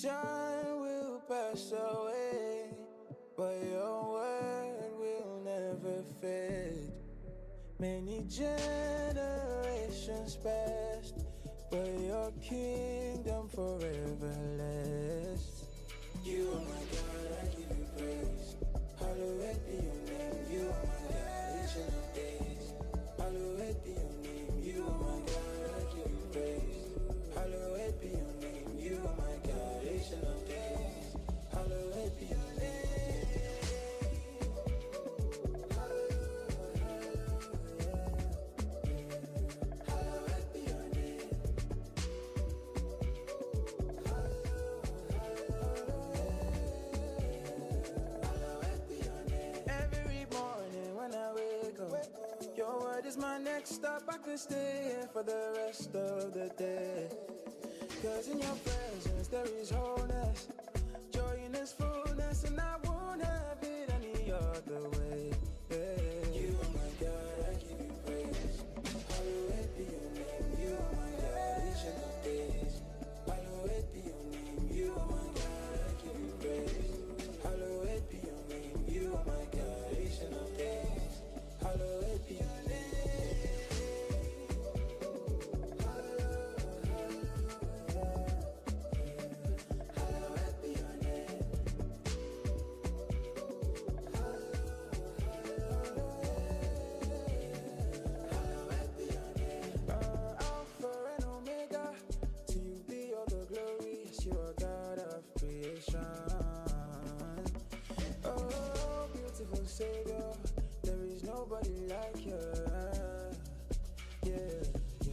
sunshine will pass away, but your word will never fade. Many generations passed, but your kingdom forever lasts. You are my God, I give you praise. Hallowed be your name. You are my God, ancient of days. Hallowed be your name. You are my God, I give you praise. Hallowed be your name. You are my God, ancient of days. Hallowed be your name. Your word is my next stop. I could stay here for the rest of the day. Cause in your presence there is wholeness, joy in its fullness, and I won't have it any other way. Yeah. You are my God, I give you praise. Hallowed be your name. You are my God, ancient of days. Hallowed be your name. You are my God, I give you praise. Hallowed be your name. You are my God, ancient of days. Hallowed be your name. Savior, there is nobody like you. Yeah, yeah.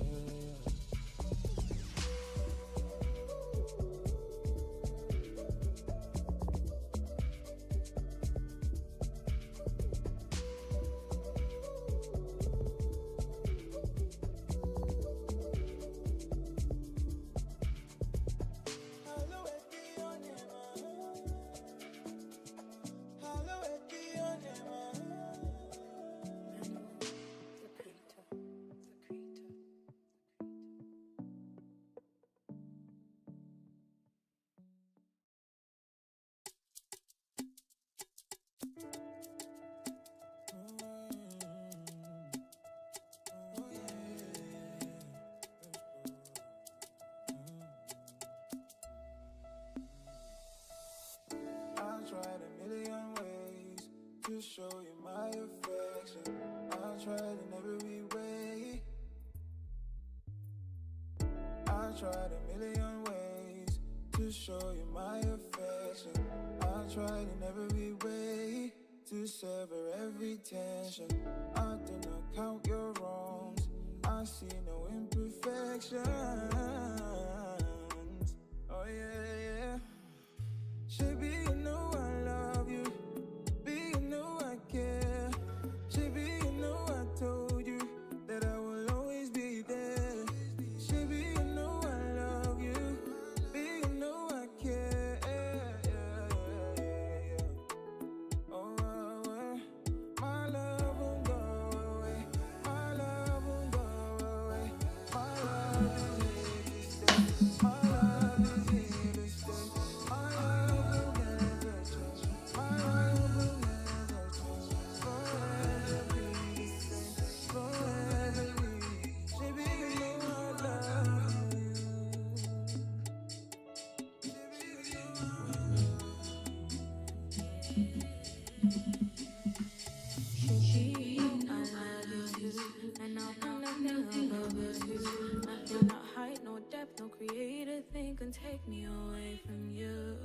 I tried a million ways to show you my affection. I tried in every way. I tried a million ways to show you my affection. I tried in every way to sever every tension. I did not count your wrongs. I see no imperfections. Oh yeah, yeah. Should be you know I love you. Be you know I care. Should be you know I told you that I will always be there. Should be you know I love you. Be you know I care. Oh, my love won't go away. My love won't go away. My love is here to stay. My love is here to stay. My love will never change. My love will never change. Forever be the same. Forever be. Baby, you know I love you. Baby, you know I love you. And I'll come nothing above you. Nothing, not height, no depth, no creator thing can take me away from you.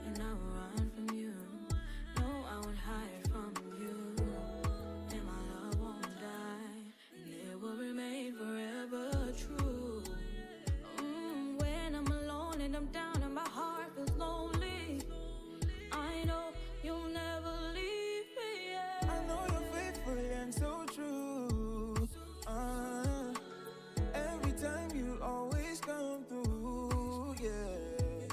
And I will run from you. No, I won't hide from you. And my love won't die. And it will remain forever true. When I'm alone and I'm down and my heart feels lonely, I know you'll never leave me. Yeah. I know you're faithful and so true. Every time you always come through, yeah.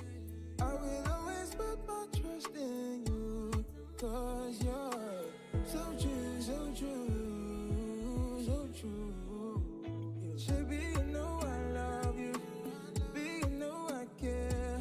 I will always put my trust in you, 'cause you're so true, so true, so true. Should be you know I love you. Be you know I care.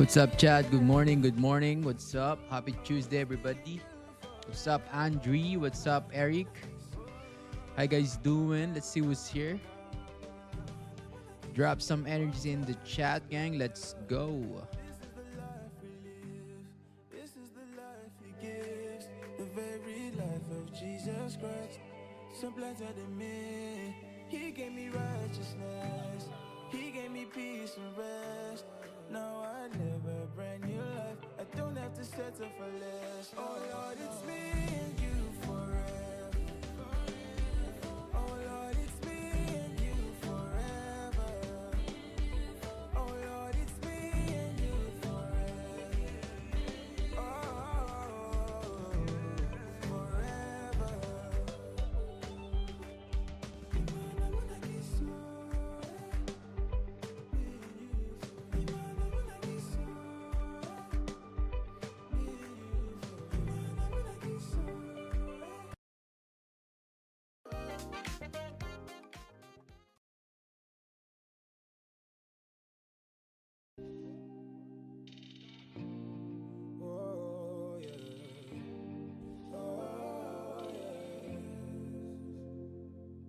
What's up, Chad? Good morning. Good morning. What's up? Happy Tuesday, everybody. What's up, Andre? What's up, Eric? How you guys doing? Let's see what's here. Drop some energy in the chat, gang. Let's go. This is the life he gives, the very life of Jesus Christ. Simpler than me, he gave me righteousness, he gave me peace and rest. Now I live a brand new life, I don't have to settle for less. Oh Lord, it's me and you forever. Oh Lord, it's me and you forever. Oh Lord, it's me and you forever.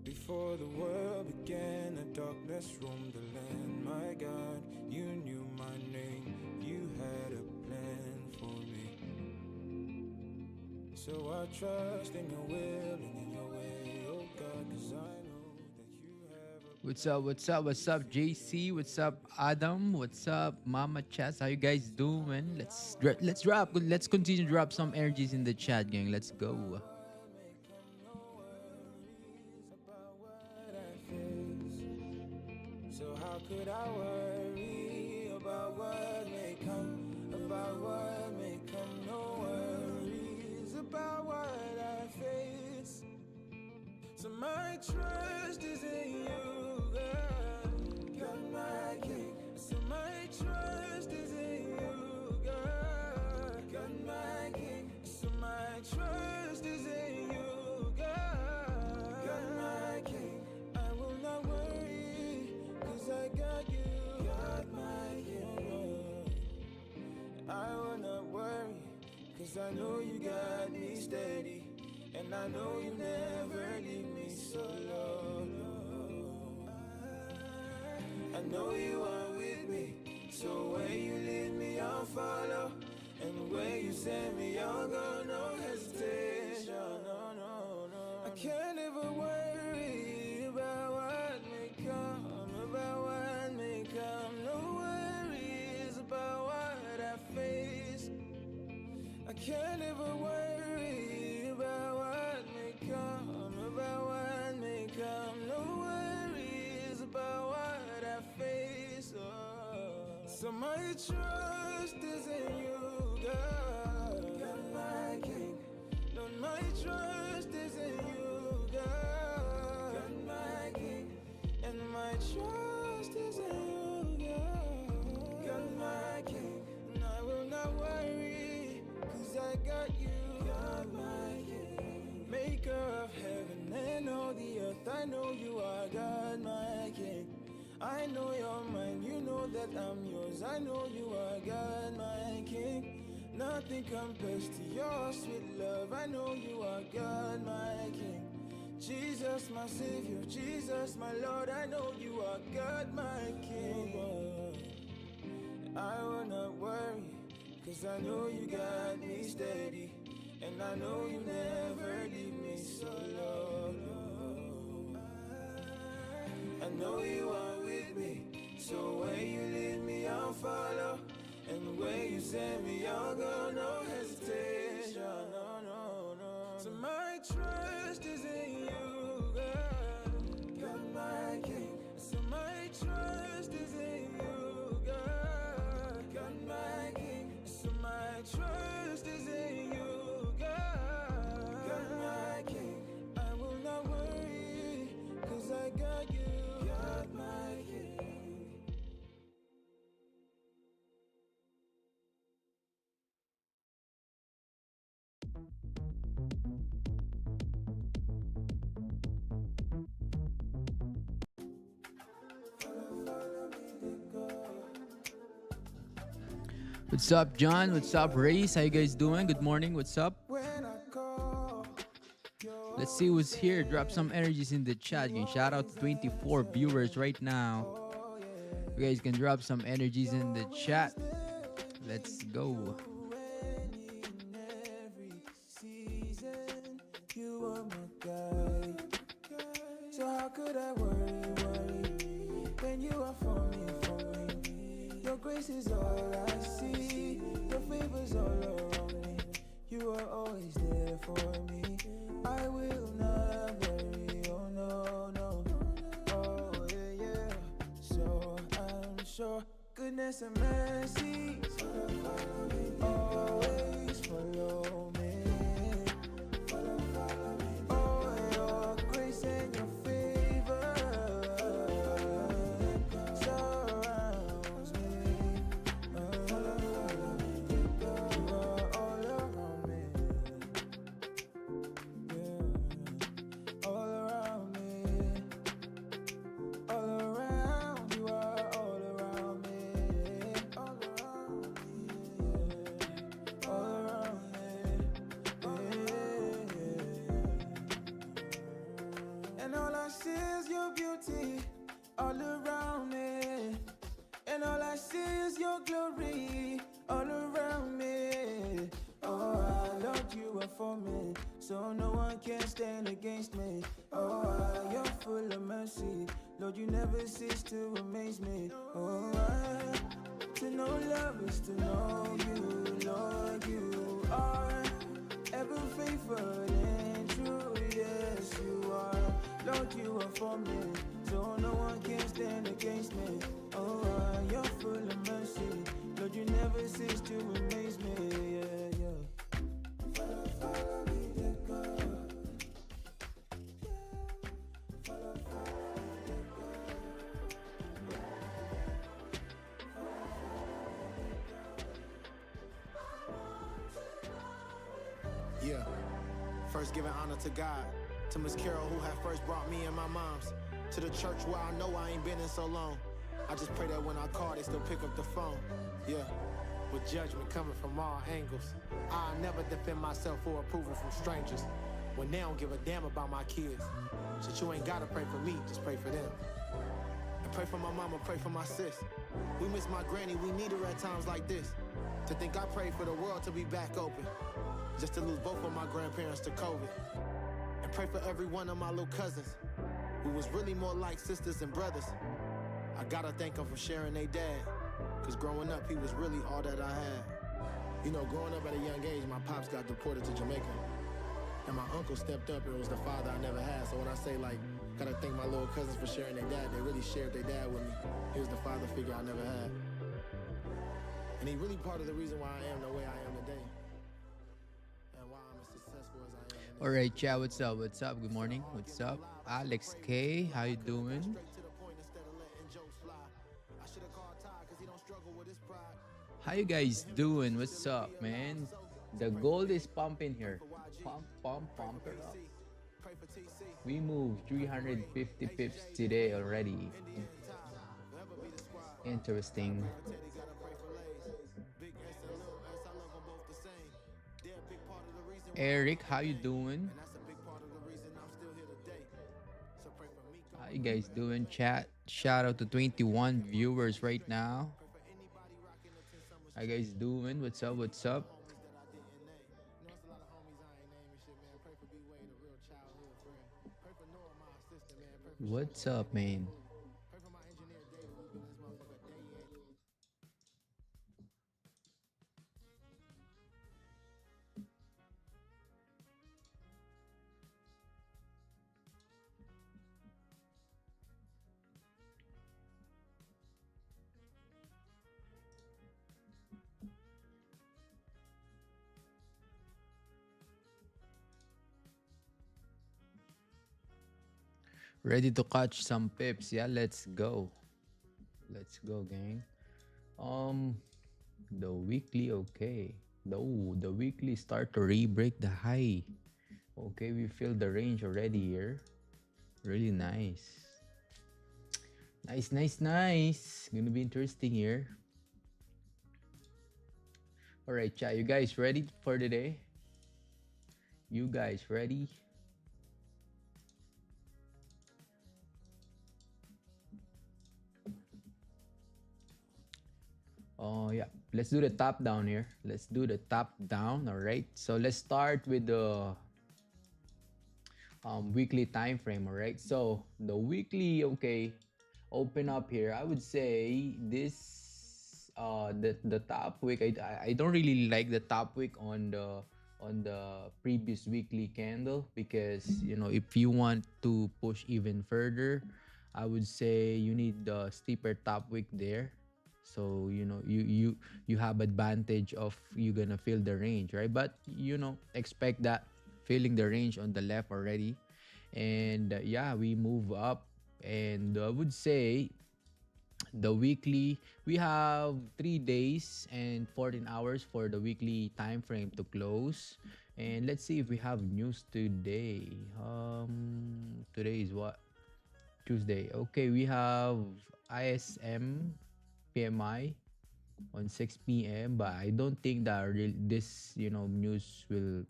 Before the world began, a darkness roamed the land. My God, you knew my name, you had a plan for me. So I trust in your will and in your way, oh God, 'cause I know that you have a What's up? What's up? What's up, JC? What's up, Adam? What's up, Mama Chess? How you guys doing? Let's continue to drop some energies in the chat, gang. Let's go. So how could I worry about what may come, about what may come? No worries about what I face. So my trust is in you, God, God my King. So my trust is in you, God, God my King. So my trust is in you, God, God my King. I will not worry, 'cause I got you, God my King. I will not worry, 'cause I know you got me steady, and I know you never leave me solo. I know you are with me, so where you lead me I'll follow, and where you send me I'll go, no hesitation, no, no, no. I can't ever worry about what may come, about what may come. No worries about what I face. I can't ever worry about what may come, about what may come. No worries about what I face. Oh. So my trust is in you, God, God my King. Lord, my trust is in you, God, God my King. And my trust is in you, God, God my King. And I will not worry, 'cause I got you, God my King. Maker of heaven and all the earth, I know you are God my King. I know you're mine, you know that I'm yours. I know you are God my King. Nothing compares to your sweet love. I know you are God my King. Jesus my Savior, Jesus my Lord, I know you are God my King. I will not worry, 'cause I know you got me steady, and I know you never leave me solo. I know you are with me, so where you lead me I'll follow, and where you send me I'll go, no hesitation, no, no, no. So my trust is in you, God, God my King. So my trust is in you, God, God my King. So my trust is in you, God, God my King. I will not worry, 'cause I got you, God my King. Follow me, What's up, John? What's up, Race? How you guys doing? Good morning. What's up? Let's see who's here. Drop some energies in the chat. Gang. Shout out to 24 viewers right now. You guys can drop some energies in the chat. Let's go. So how could I worry when you are for me? Your grace is all I see, your favor's all around me. You are always there for me. I will not worry, oh no. Oh yeah. So I'm sure goodness and mercy always follow me. Oh, your grace and your favor surrounds me. You are all around me. Yeah. All around me. All around. You are all around me. All around me. Yeah. All around me. Yeah. And all I see is your beauty all around me. And all I see is your glory all around me. Oh, Lord, you are for me, so no one can stand against me. Oh, you're full of mercy, Lord, you never cease to amaze me. Oh, to know love is to know you, Lord, you are ever faithful and true. Yes, you are, Lord, you are for me, so no one can stand against me. Oh, you're full of mercy, Lord, you never cease to amaze me. Yeah, yeah. Follow me to God. Yeah. First giving honor to God, to Miss Carol who had first brought me and my moms, to the church where I know I ain't been in so long. I just pray that when I call they still pick up the phone. Yeah. With judgment coming from all angles, I never defend myself for approval from strangers when they don't give a damn about my kids. So you ain't gotta pray for me, just pray for them. And pray for my mama, pray for my sis. We miss my granny, we need her at times like this. To think I prayed for the world to be back open, just to lose both of my grandparents to COVID. And pray for every one of my little cousins, who was really more like sisters and brothers. I gotta thank them for sharing their dad, cause growing up he was really all that I had. You know, growing up at a young age, my pops got deported to Jamaica, and my uncle stepped up and was the father I never had. So when I say like, gotta thank my little cousins for sharing their dad, they really shared their dad with me. He was the father figure I never had. And he really part of the reason why I am the way I am today. And why I'm as successful as I am. All right, chat. What's up? What's up? Good morning. What's up? Alex K. How you doing? How you guys doing? What's up, man? The gold is pumping here. Pump it up. We moved 350 pips today already. Interesting. Eric, how you doing? How you guys doing, chat? Shout out to 21 viewers right now. How you guys doing? What's up? What's up? What's up, man? Ready to catch some pips? Yeah, let's go. Let's go, gang. The weekly, okay. The weekly start to re-break the high. Okay, we feel the range already here. Really nice. Nice. Gonna be interesting here. All right, chat. You guys ready for today? You guys ready? Oh yeah, let's do the top down here. Let's do the top down. All right. So let's start with the weekly time frame. All right. So the weekly, okay, open up here. I would say this the top wick. I don't really like the top wick on the previous weekly candle, because if you want to push even further, I would say you need the steeper top wick there. So you have advantage of you gonna feel the range, right? But expect that feeling the range on the left already. And yeah, we move up, and I would say the weekly, we have 3 days and 14 hours for the weekly time frame to close. And let's see if we have news today. Today is what? Tuesday. Okay, we have ISM PMI on 6 p.m. But I don't think that this news will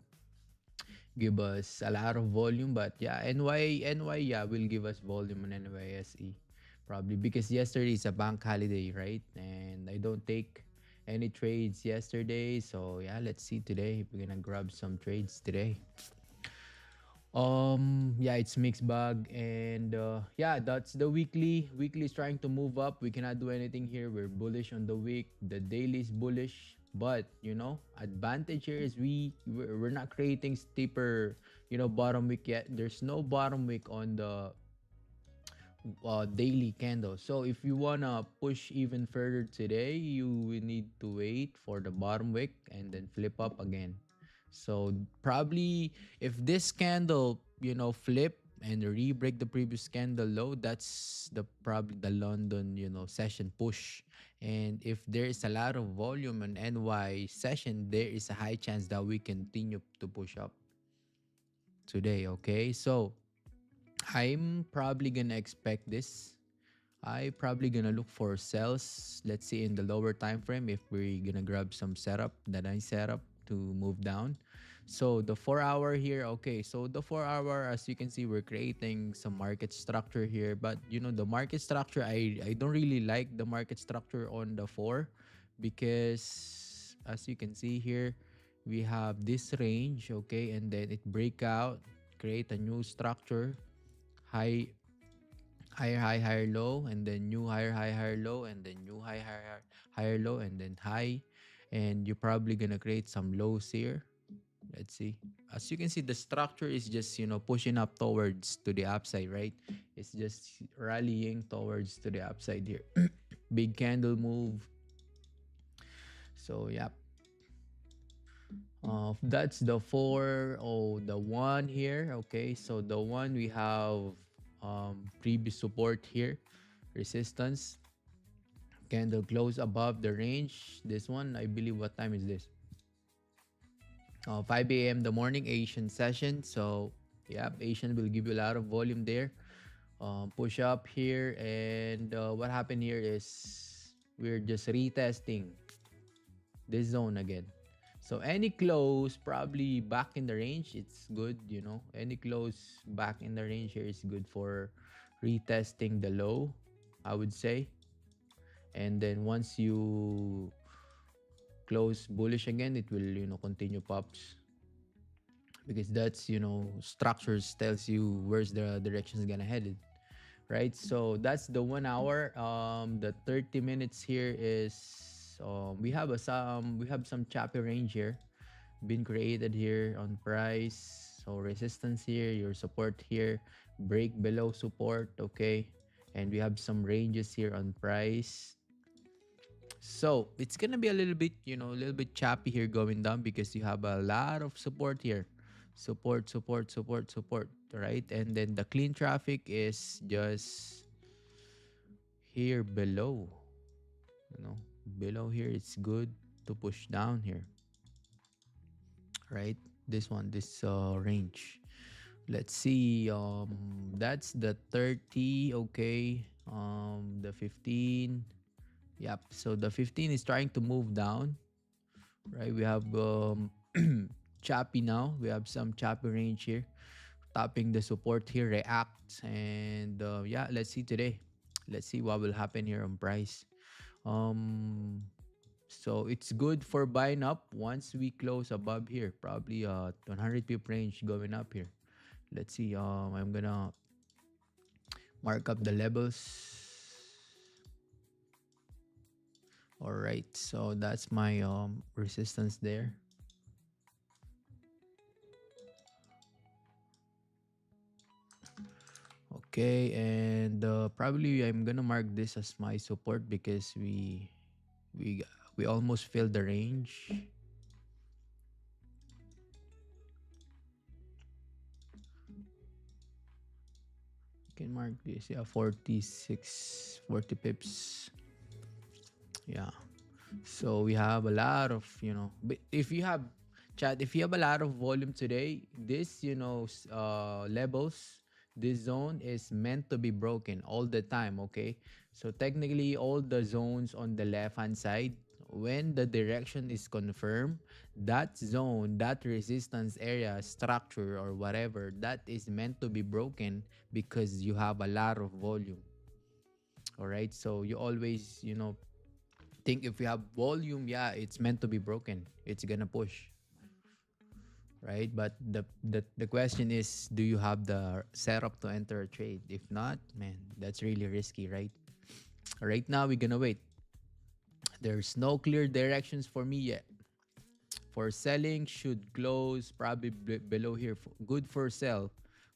give us a lot of volume. But yeah, NY, yeah, will give us volume on NYSE, probably because yesterday is a bank holiday, right? And I don't take any trades yesterday. So yeah, let's see today if we're gonna grab some trades today. Yeah, it's mixed bag. And yeah, that's the weekly. Weekly is trying to move up. We cannot do anything here. We're bullish on the week. The daily is bullish, but advantage here is we're not creating steeper bottom wick yet. There's no bottom wick on the daily candle. So if you wanna push even further today, you will need to wait for the bottom wick and then flip up again. So probably if this candle, flip and re-break the previous candle low, that's the probably the London, session push. And if there is a lot of volume in NY session, there is a high chance that we continue to push up today. Okay, so I'm probably gonna expect this. I probably gonna look for sells. Let's see in the lower time frame if we're gonna grab some setup, that I set up to move down. So the 4 hour here, okay. So the 4 hour, as you can see, we're creating some market structure here. But the market structure, I don't really like the market structure on the 4, because as you can see here, we have this range, okay, and then it break out, create a new structure, high higher high higher low, and then new higher high higher low, and then new high higher higher low, and then high. And you're probably gonna create some lows here. Let's see. As you can see, the structure is just pushing up towards to the upside, right? It's just rallying towards to the upside here. Big candle move. So yeah, that's the 4. Oh, the 1 here. Okay, so the 1, we have previous support here, resistance, candle close above the range. This one, I believe, what time is this? 5 a.m. the morning Asian session. So yeah, Asian will give you a lot of volume there. Push up here, and what happened here is we're just retesting this zone again. So any close probably back in the range, it's good. Any close back in the range here is good for retesting the low, I would say. And then once you close bullish again, it will continue pops, because that's structures tells you where's the direction is gonna head, right? So that's the 1 hour. The 30 minutes here is we have some choppy range here been created here on price. So resistance here, your support here, break below support, okay. And we have some ranges here on price. So it's gonna be a little bit choppy here going down, because you have a lot of support here. Support, support, support, support, right? And then the clean traffic is just here below. Below here, it's good to push down here, right? This one, this range. Let's see. That's the 30, okay. The 15. Yep. So the 15 is trying to move down. right? We have choppy now. We have some choppy range here, topping the support here, react, and yeah, let's see today. Let's see what will happen here on price. Um, so it's good for buying up once we close above here, probably 100 pip range going up here. Let's see. I'm gonna mark up the levels. All right, so that's my resistance there. Okay, and probably I'm gonna mark this as my support because we we almost filled the range. You can mark this, yeah, 46, 40 pips. Yeah. So we have a lot of, but if you have chat, if you have a lot of volume today, this, levels, this zone is meant to be broken all the time, okay? So technically, all the zones on the left hand side, when the direction is confirmed, that zone, that resistance area, structure, or whatever, that is meant to be broken because you have a lot of volume. All right. So you always, think if you have volume, yeah, it's meant to be broken. It's gonna push, right? But the question is, do you have the setup to enter a trade? If not, man, that's really risky, right? Right now, we're gonna wait. There's no clear directions for me yet. For selling, should close probably below here. Good for sell.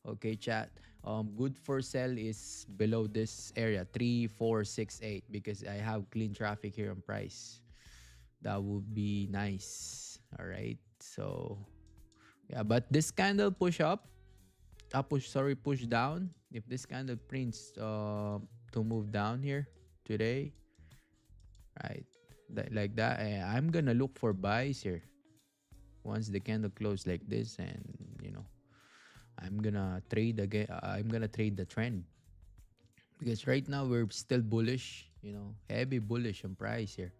Okay, chat. Good for sell is below this area 3468 because I have clean traffic here on price. That would be nice. All right. So yeah, but this candle push up, push down. If this candle prints to move down here today, right, like that, I'm gonna look for buys here once the candle close like this, and I'm gonna trade again. I'm gonna trade the trend because right now we're still bullish. Heavy bullish on price here.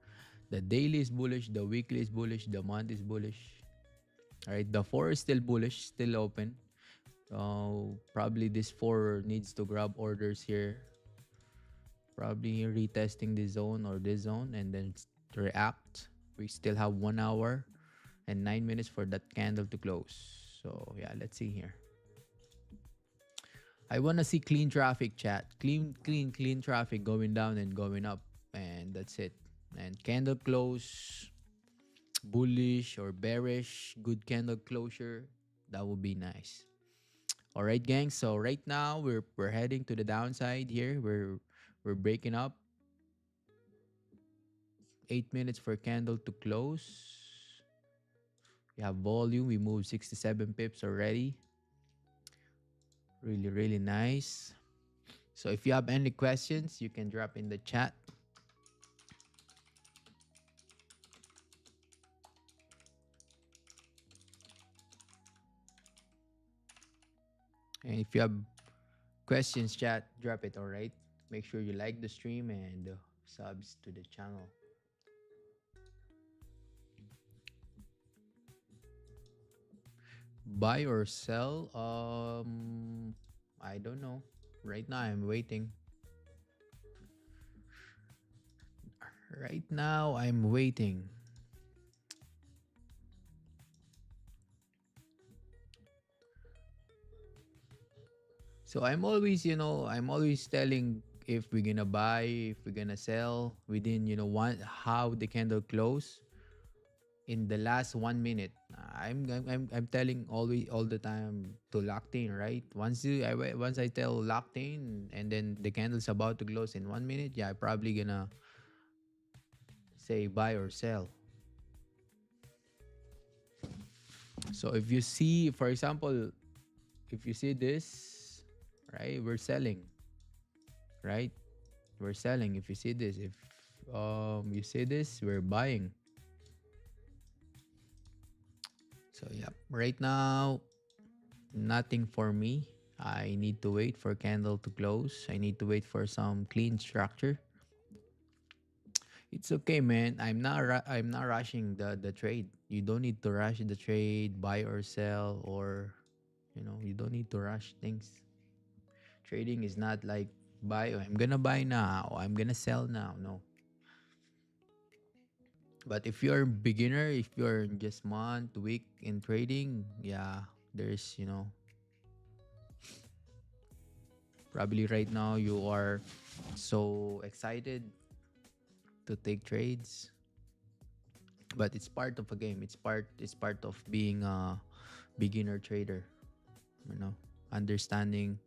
The daily is bullish, the weekly is bullish, the month is bullish. All right, the 4 is still bullish, still open. Probably this 4 needs to grab orders here. Probably retesting this zone or this zone and then react. We still have 1 hour and 9 minutes for that candle to close. So yeah, let's see here. I want to see clean traffic, chat. Clean traffic going down and going up. And that's it. And candle close, bullish or bearish, good candle closure. That would be nice. All right, gang. So right now we're heading to the downside here. We're breaking up. 8 minutes for candle to close. We have volume. We moved 67 pips already. Really, really nice. So if you have any questions, you can drop in the chat. And if you have questions, chat, drop it, all right? Make sure you like the stream and subs to the channel. Buy or sell? I don't know. Right now, I'm waiting. Right now, I'm waiting. So I'm always, I'm always telling if we're gonna buy, if we're gonna sell within, how the candle close in the last 1 minute. I'm telling always all the time to locked in, right? Once I tell locked in and then the candle's about to close in 1 minute, yeah, I'm probably gonna say buy or sell. So if you see, for example, if you see this, right, we're selling, right? We're selling. If you see this, if you see this, we're buying. So yeah, right now, nothing for me. I need to wait for candle to close. I need to wait for some clean structure. It's okay, man. I'm not rushing the trade. You don't need to rush the trade, buy or sell, or you don't need to rush things. Trading is not like buy. I'm gonna buy now. I'm gonna sell now. No. But if you're a beginner, if you're just month, week in trading, yeah, there's probably right now you are so excited to take trades, but it's part of a game. It's part of being a beginner trader. You know, understanding.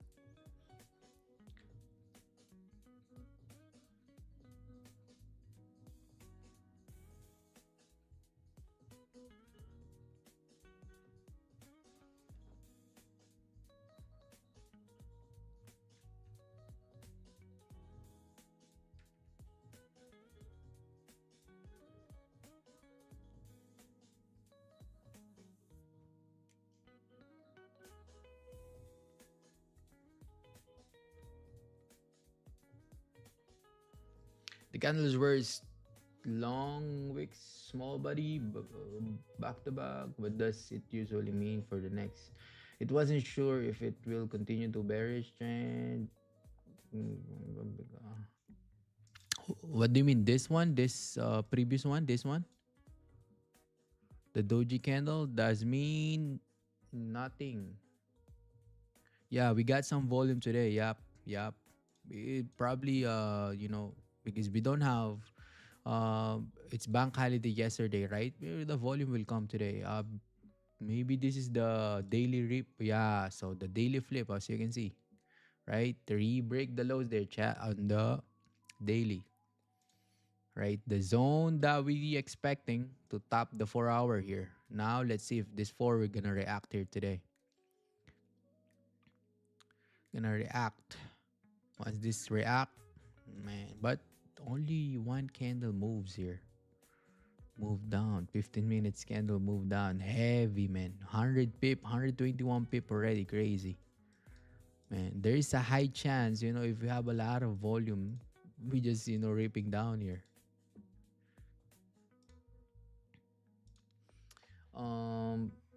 The candles were long wicks, small body, back to back. What does it usually mean for the next? It wasn't sure if it will continue to bearish trend. What do you mean? This one? This previous one? This one? The doji candle does mean nothing. Yeah, we got some volume today. Yep, yep. It probably because we don't have it's bank holiday yesterday, right? The volume will come today. Maybe this is the daily rip. Yeah, so the daily flip, as you can see, right? Re-break the lows there, chat on the daily, right? The zone that we expecting to top the 4 hour here. Now let's see if this four we're gonna react here today. Gonna react. Once this react, man, but only one candle moves here. Move down. 15 minutes candle move down. Heavy, man. 100 pip, 121 pip already. Crazy. Man, there is a high chance, if you have a lot of volume, we just, ripping down here.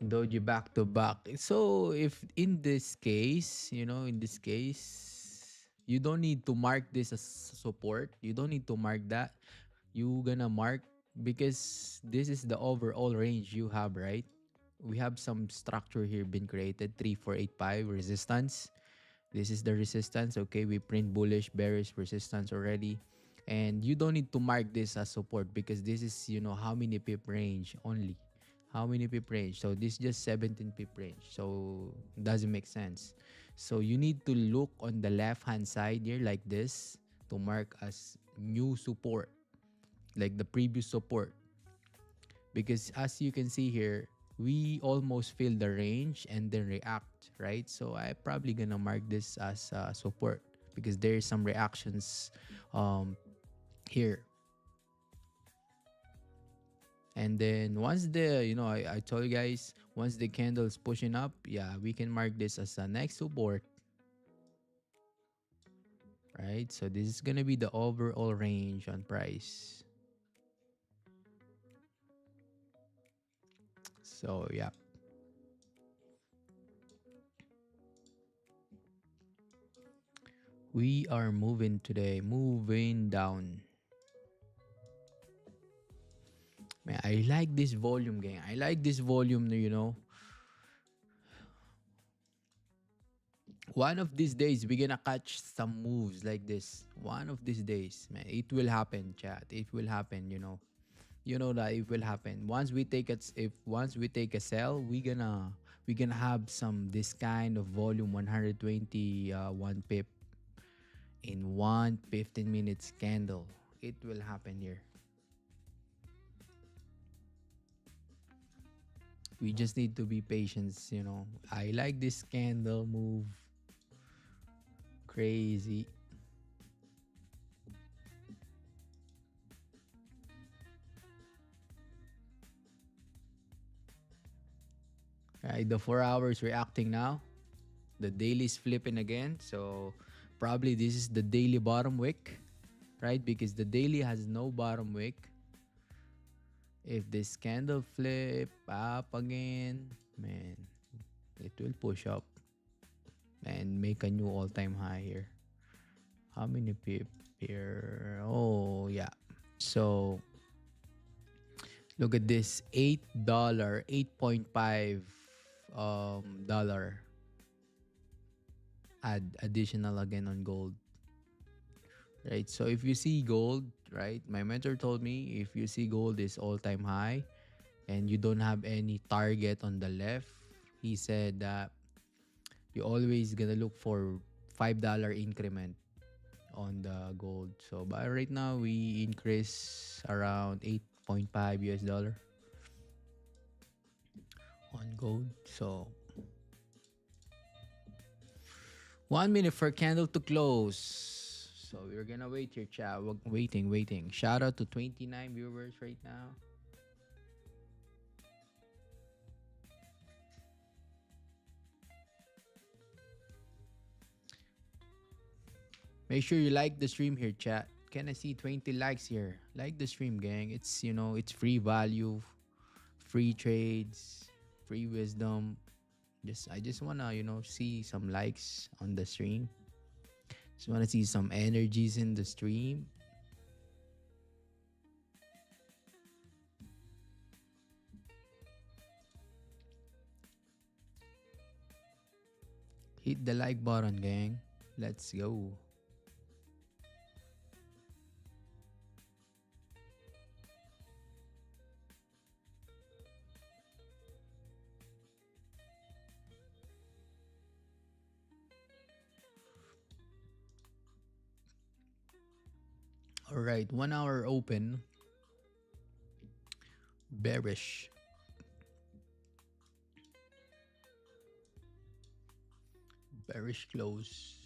Doji back to back. So if in this case, you don't need to mark this as support. You don't need to mark that. You gonna mark because this is the overall range you have, right? We have some structure here been created. 3485 resistance. This is the resistance. Okay, we print bullish, bearish resistance already. And you don't need to mark this as support because this is, how many pip range only. How many pip range? So this is just 17 pip range. So doesn't make sense. So you need to look on the left hand side here like this to mark as new support, like the previous support. Because as you can see here, we almost fill the range and then react, right? So I probably gonna mark this as support because there's some reactions here. And then once I told you guys, once the candle is pushing up, yeah, we can mark this as a next support, right? So this is gonna be the overall range on price. So yeah. We are moving today, moving down. Man, I like this volume, gang. I like this volume. One of these days, we're gonna catch some moves like this. One of these days, man. It will happen, chat. It will happen. You know that it will happen. Once we take a sell, we gonna have some this kind of volume 121 pip in one 15 minutes candle. It will happen here. We just need to be patient. I like this candle move. Crazy. Right, the 4 hours reacting now. The daily is flipping again. So probably this is the daily bottom wick. right? Because the daily has no bottom wick. If this candle flip up again, man, it will push up and make a new all-time high here. How many pip here? Oh yeah. So look at this, $8, 8.5 dollar additional again on gold. Right? So if you see gold, right? My mentor told me if you see gold is all-time high and you don't have any target on the left, he said that you always gonna look for $5 increment on the gold. So but right now we increase around 8.5 US dollar on gold. So 1 minute for candle to close. So we're gonna wait here, chat. Waiting. Shout out to 29 viewers right now. Make sure you like the stream here, chat. Can I see 20 likes here? Like the stream, gang. It's it's free value, free trades, free wisdom. I just wanna see some likes on the stream. Just wanna see some energies in the stream. Hit the like button, gang. Let's go. All right, 1 hour open. Bearish. Bearish close.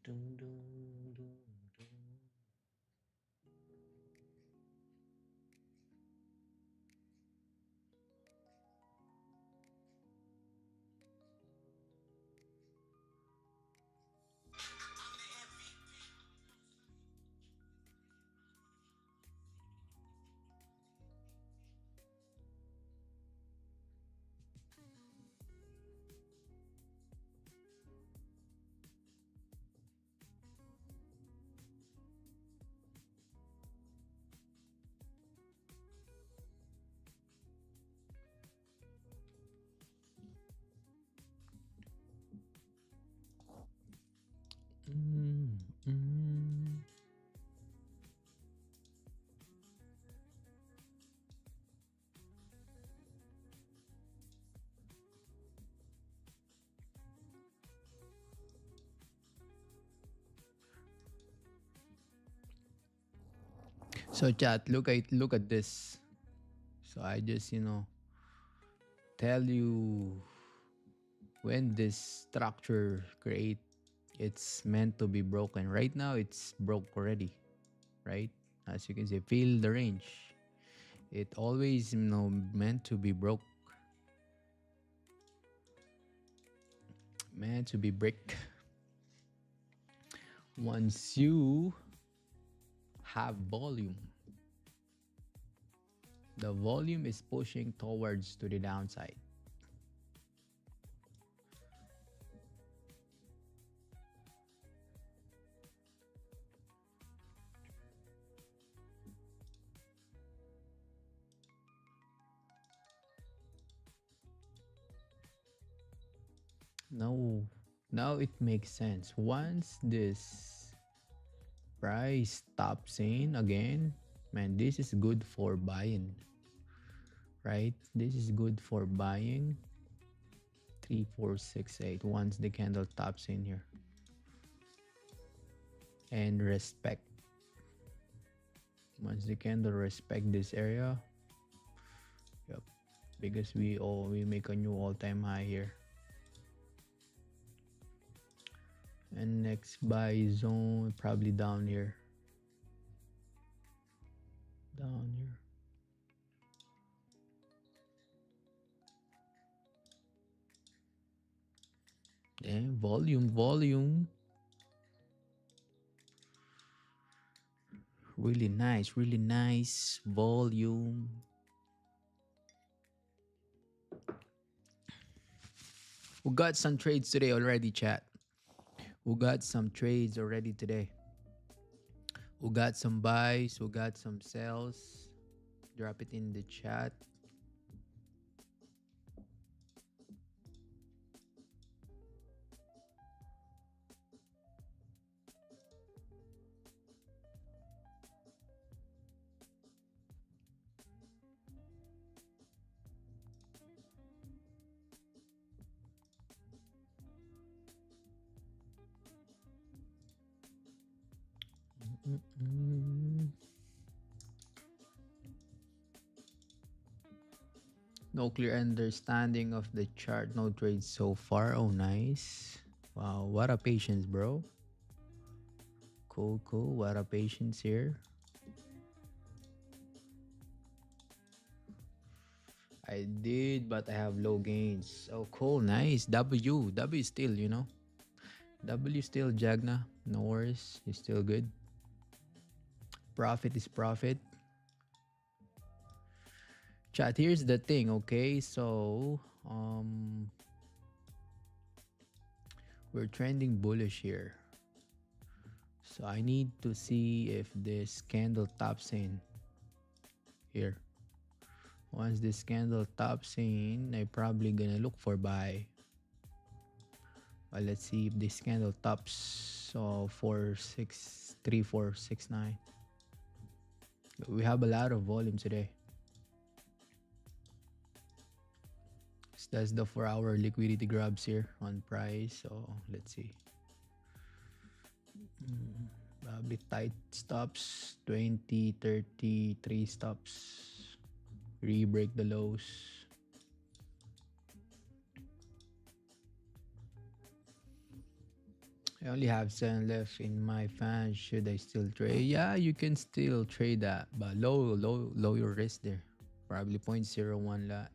Dun, dun, dun, dun. Mm. So chat, look at this. So I just tell you when this structure create, it's meant to be broken. Right now it's broke already, right? As you can see, feel the range. It always meant to be broke, meant to be brick. Once you have volume, the volume is pushing towards to the downside. Now it makes sense. Once this price stops in again, man, this is good for buying, right? This is good for buying. 3, 4, 6, 8. Once the candle tops in here, and respect. Once the candle respect this area, yep, because we make a new all-time high here. And next buy zone probably down here. Down here. Volume, volume. Really nice volume. We got some trades today already, chat. We got some trades already today. We got some buys, we got some sells. Drop it in the chat. No clear understanding of the chart. No trades so far. Oh, nice. Wow, what a patience, bro. Cool. What a patience here. I did, but I have low gains. Oh, cool. Nice. W still, W still, Jagna. No worries. It's still good. Profit is profit. Chat, here's the thing, okay? So, we're trending bullish here. So I need to see if this candle tops in here. Once this candle tops in, I'm probably gonna look for buy. But let's see if this candle tops. So 463,469. We have a lot of volume today. So that's the 4-hour liquidity grabs here on price. So let's see. Probably tight stops, 20, 30, 3 stops. Re-break the lows. I only have 7 left in my fans. Should I still trade? Yeah, you can still trade that, but low your risk there. Probably 0.01 lot.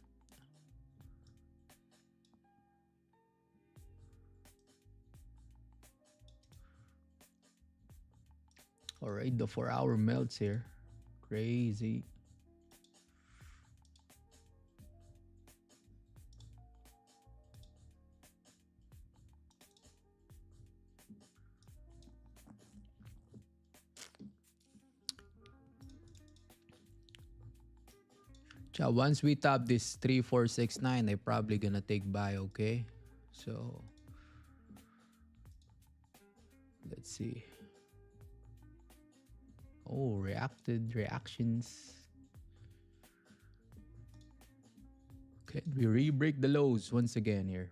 Alright, the 4-hour melts here. Crazy. So once we top this 3469, I probably gonna take buy, okay? So let's see. Oh, reactions. Okay, we re-break the lows once again here.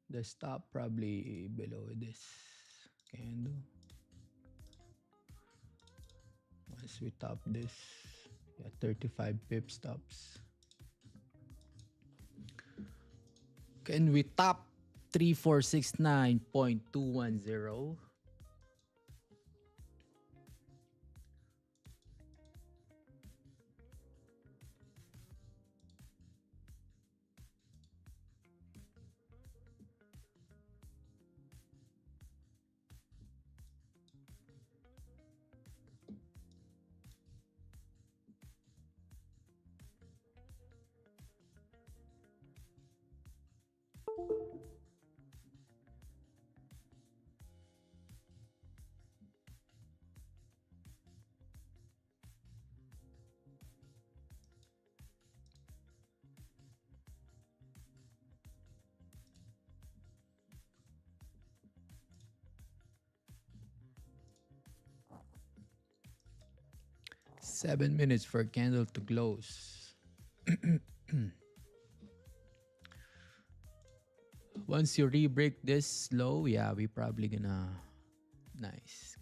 The stop probably below this candle. Once we top this, yeah, 35 pip stops. Can we top 3469.210? Seven minutes for candle to close. Once you re-break this low, yeah, we probably gonna be nice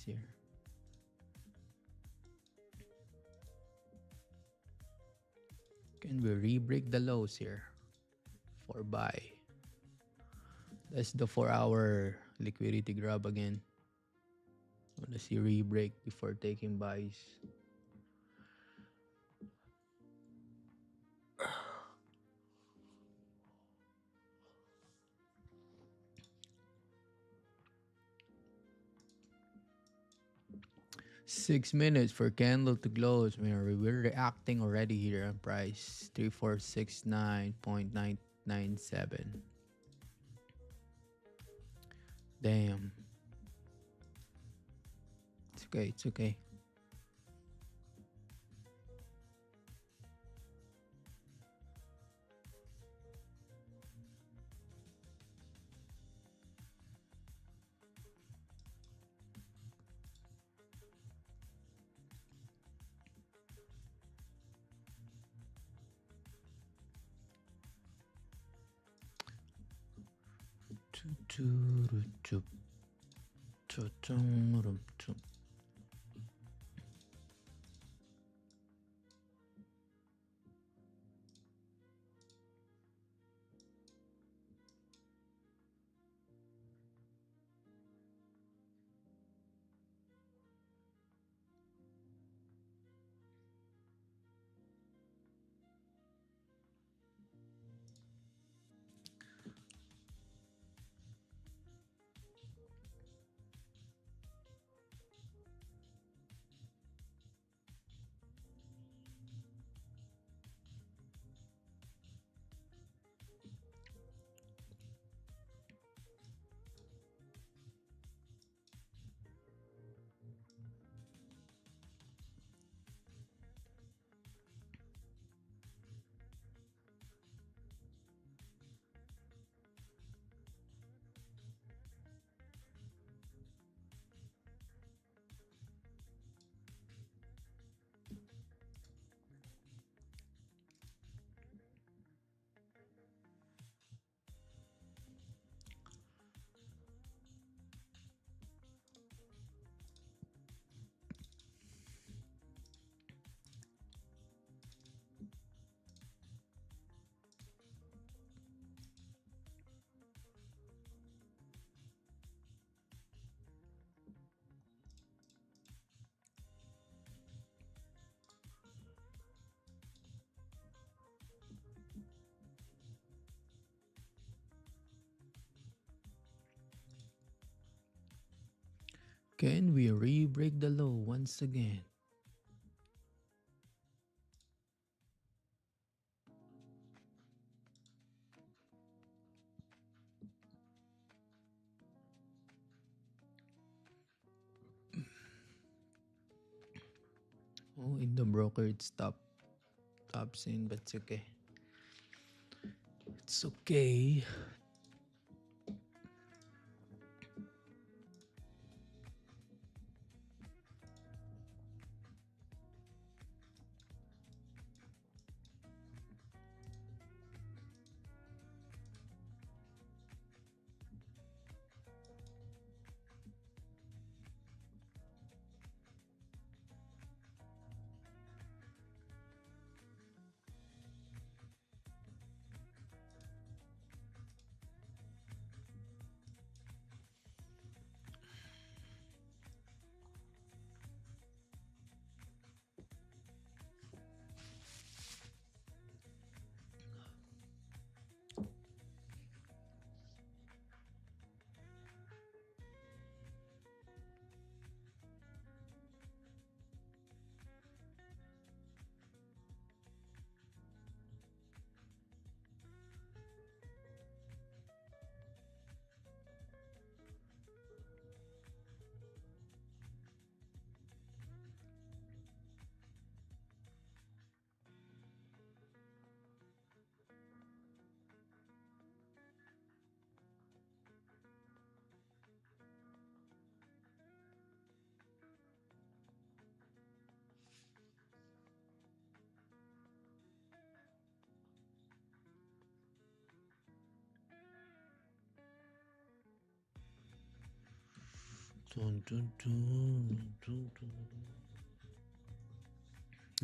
here. Can we re-break the lows here for buy? That's the 4-hour liquidity grab again. Wanna see re-break before taking buys. 6 minutes for candle to close. We're reacting already here on price 3469.997. Damn. It's okay. It's okay. Can we re-break the low once again? Oh, in the broker it's top in, but it's okay. It's okay.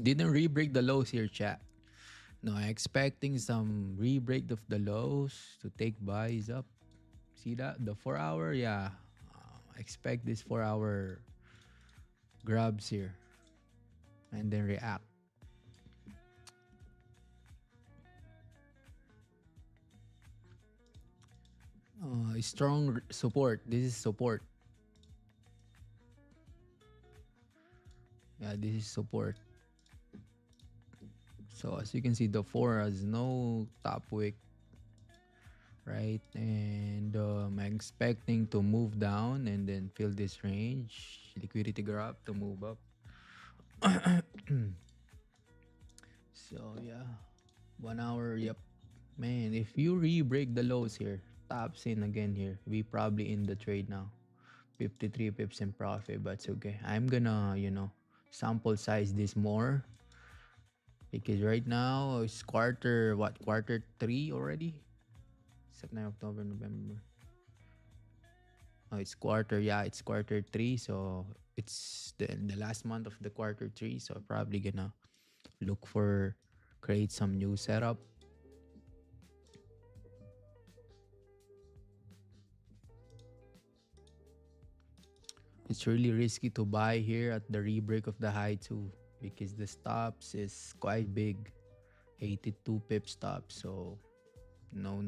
Didn't re-break the lows here, chat. No, I'm expecting some re-break of the lows to take buys up. See that? The 4 hour, yeah. Expect this 4 hour grabs here. And then react. Strong support. This is support. Yeah, this is support. So as you can see, the 4 has no top wick, right? And I'm expecting to move down and then fill this range, liquidity grab to move up. So yeah, 1 hour. Yep, man. If you re-break the lows here, tops in again here, we probably in the trade now. 53 pips in profit, but it's okay. I'm gonna, sample size this more because right now it's quarter 3 already. September, October, November. Oh, it's quarter 3. So it's the last month of the quarter 3. So probably gonna look for create some new setup. It's really risky to buy here at the re-break of the high too because the stops is quite big, 82 pip stop. So no.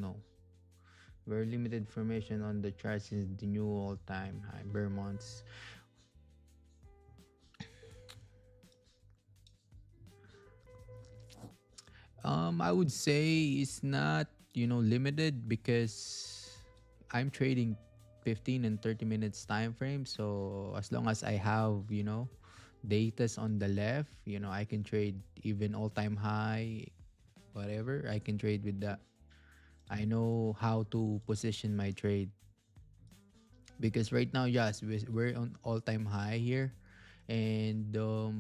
Very limited information on the chart since the new all-time high bear months. I would say it's not, limited because I'm trading 15 and 30 minutes time frame. So as long as I have, datas on the left, I can trade even all-time high, whatever. I can trade with that. I know how to position my trade because right now, yes, we're on all-time high here, and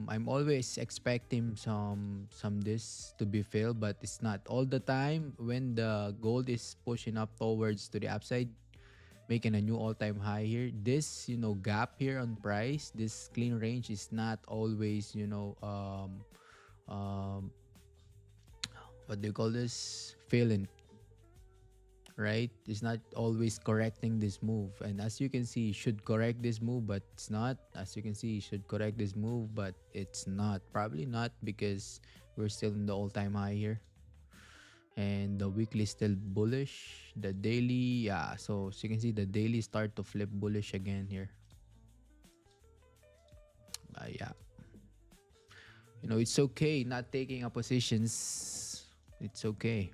I'm always expecting some this to be filled, but it's not all the time. When the gold is pushing up towards to the upside, making a new all-time high here, this gap here on price, this clean range is not always um what do you call this, filling, right? It's not always correcting this move. And as you can see, it should correct this move, but it's not. As you can see, it should correct this move, but it's not. Probably not because we're still in the all-time high here. And the weekly is still bullish. The daily, yeah. So as you can see, the daily start to flip bullish again here. Yeah. It's okay not taking a positions. It's okay.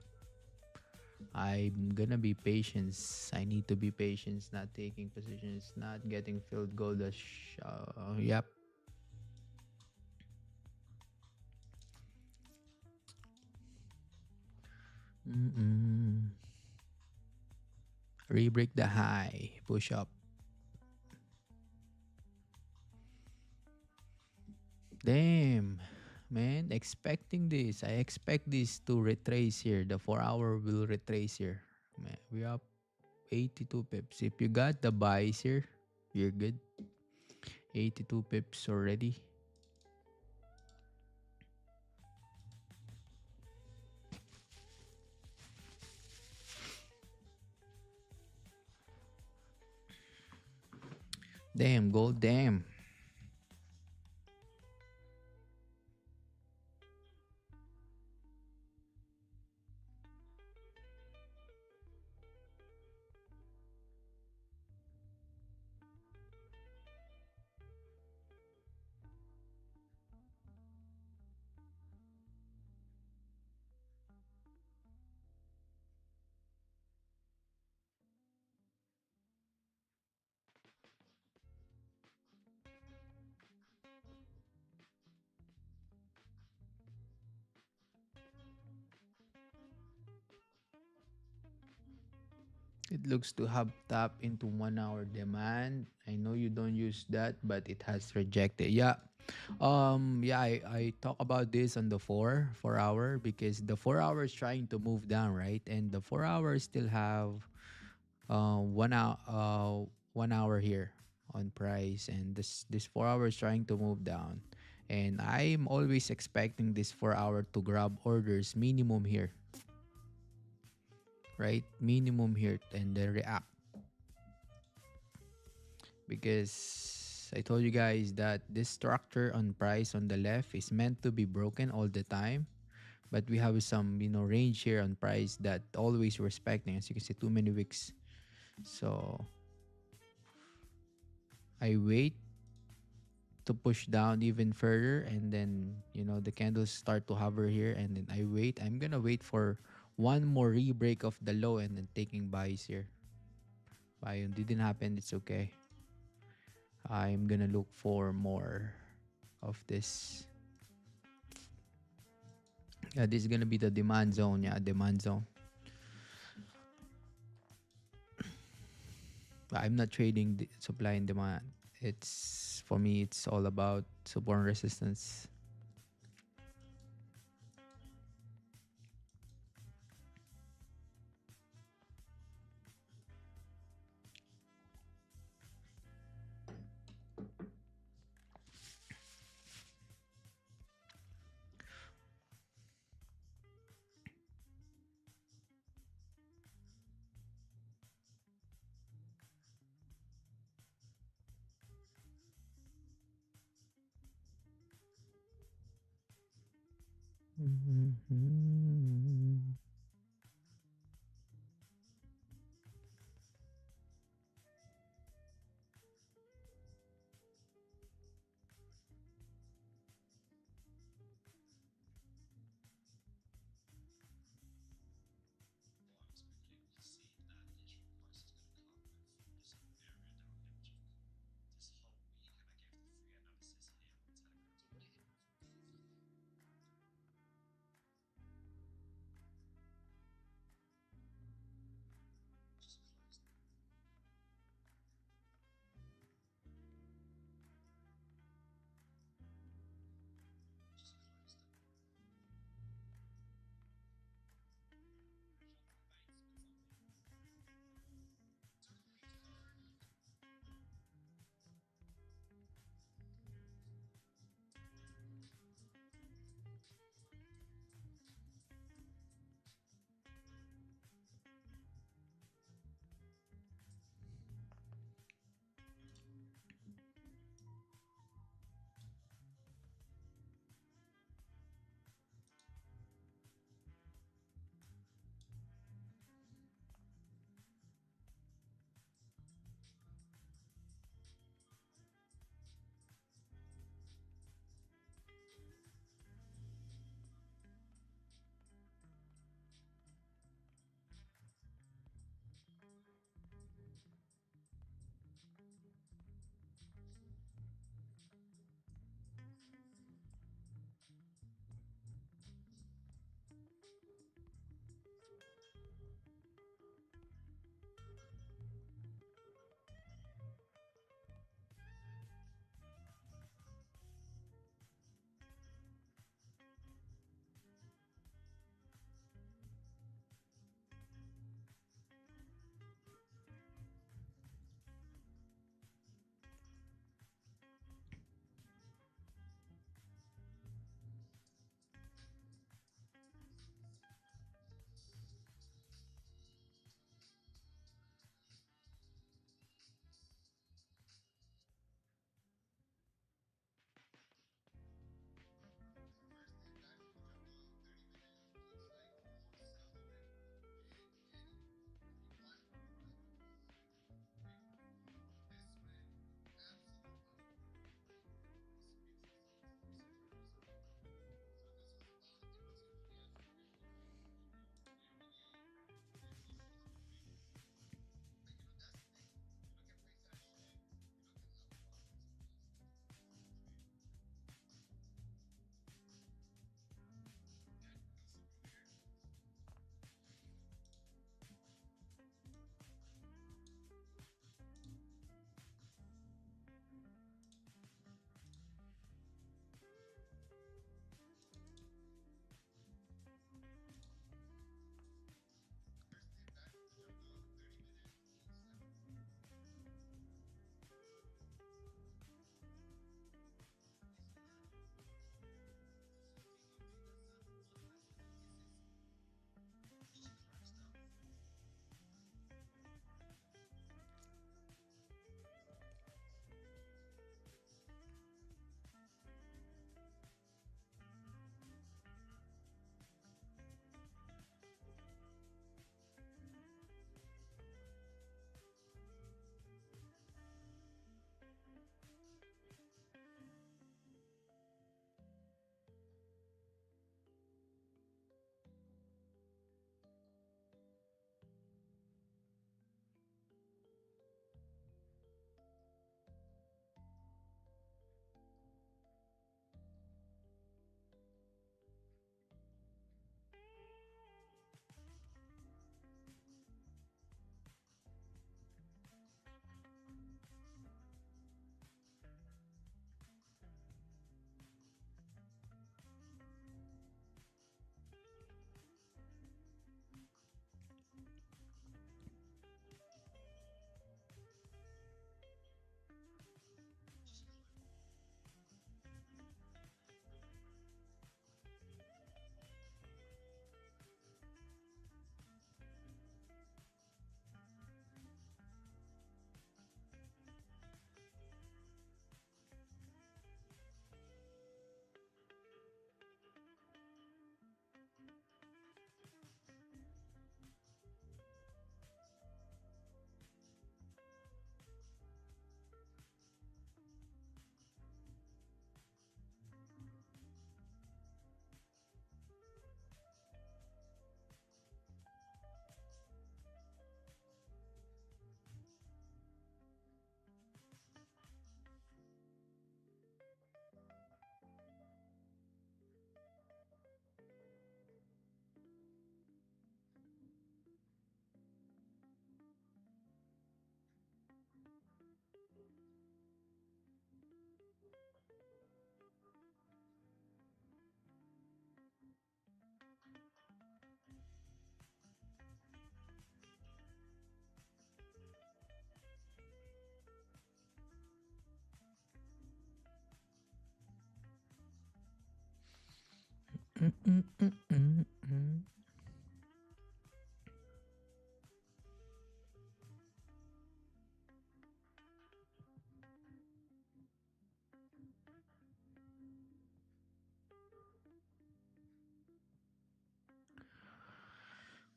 I'm gonna be patient. I need to be patient, not taking positions, not getting filled gold. Yep. Mm-mm. Re-break the high. Push up. Damn. Man, expecting this. I expect this to retrace here. The 4 hour will retrace here. Man, we up 82 pips. If you got the buys here, you're good. 82 pips already. Damn, gold, damn. It looks to have tapped into 1 hour demand. I know you don't use that, but it has rejected. Yeah. Yeah, I talk about this on the 4 hour because the 4 hour is trying to move down, right? And the 4 hours still have 1 hour 1 hour here on price, and this 4 hours trying to move down. And I'm always expecting this 4 hour to grab orders minimum here, right? Minimum here and then react because I told you guys that this structure on price on the left is meant to be broken all the time, but we have some range here on price that always respecting, as you can see, too many wicks. So I wait to push down even further, and then the candles start to hover here, and then I'm gonna wait for one more re-break of the low and then taking buys here. Ayun, didn't happen, it's okay. I'm gonna look for more of this. Yeah, this is gonna be the demand zone. Yeah, demand zone. I'm not trading the supply and demand. It's for me. It's all about support and resistance. Mm-mm-mm-mm-mm.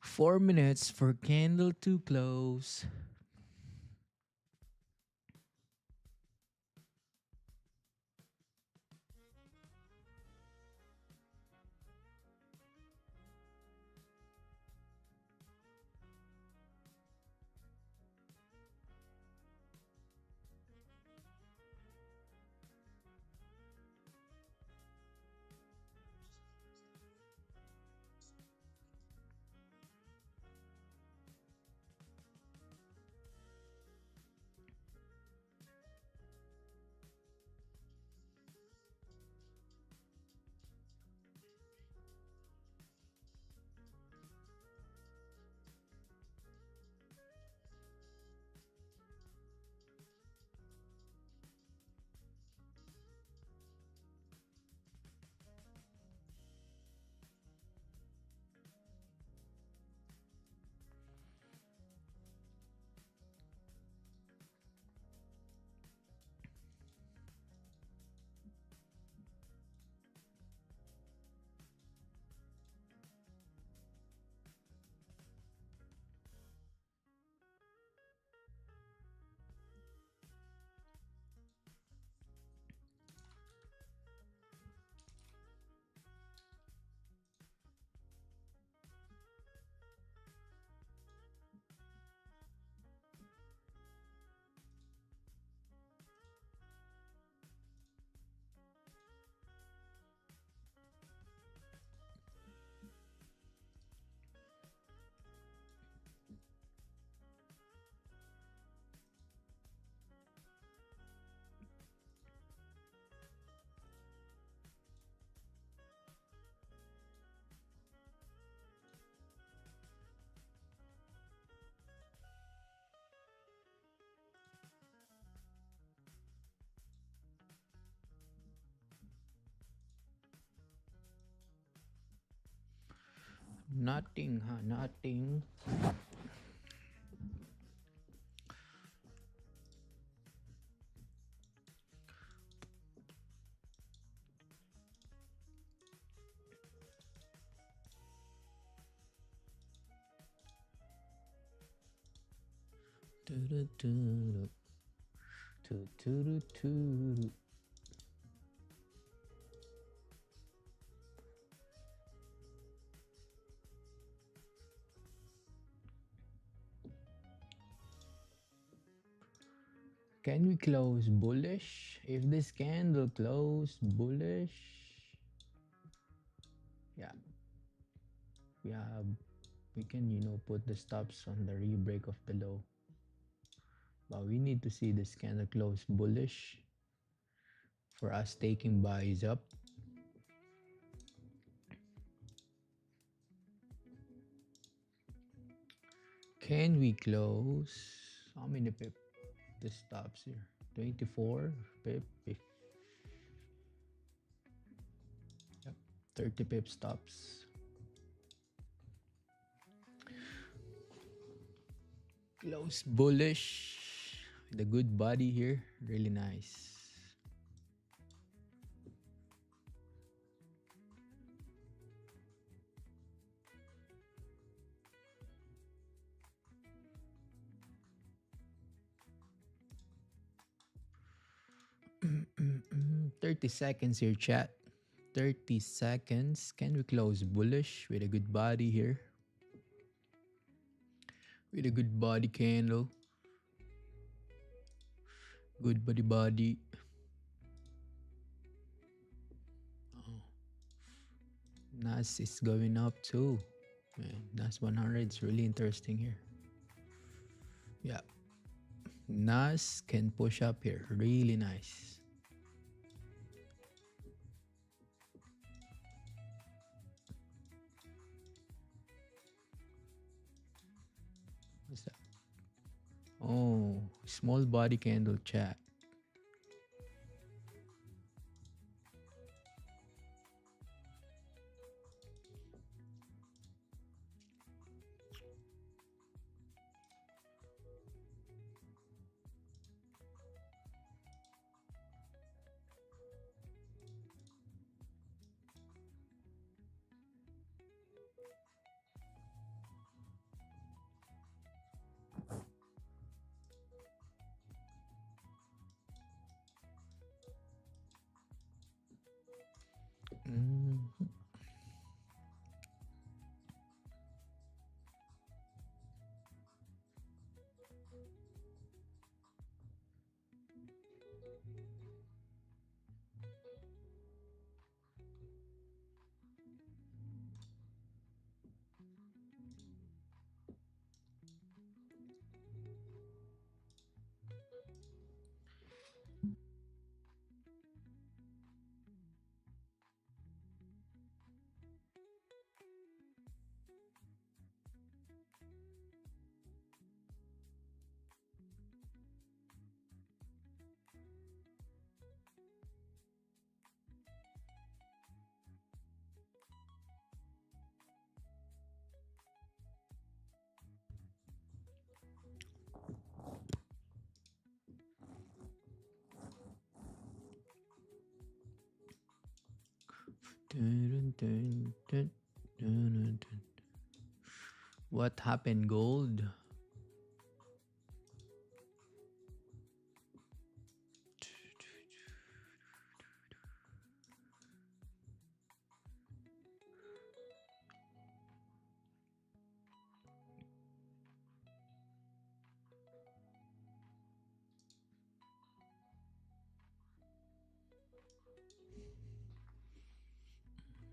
4 minutes for candle to close. Nothing, huh? Nothing. Do-do-do-do. Do-do-do-do-do. Can we close bullish? If this candle close bullish, yeah, we can put the stops on the rebreak of the low. But we need to see this candle close bullish for us taking buys up. Can we close? How many pip? The stops here. 24 pip. Yep. 30 pip stops. Close bullish. The good body here. Really nice. Mm, 30 seconds here, chat. 30 seconds. Can we close bullish with a good body here? With a good body candle. Good body. Oh. NAS is going up too. Man, NAS 100 is really interesting here. Yeah. NAS can push up here. Really nice. What's that? Oh, small body candle, chat. Mhm. Dun, dun, dun, dun, dun, dun. What happened, gold?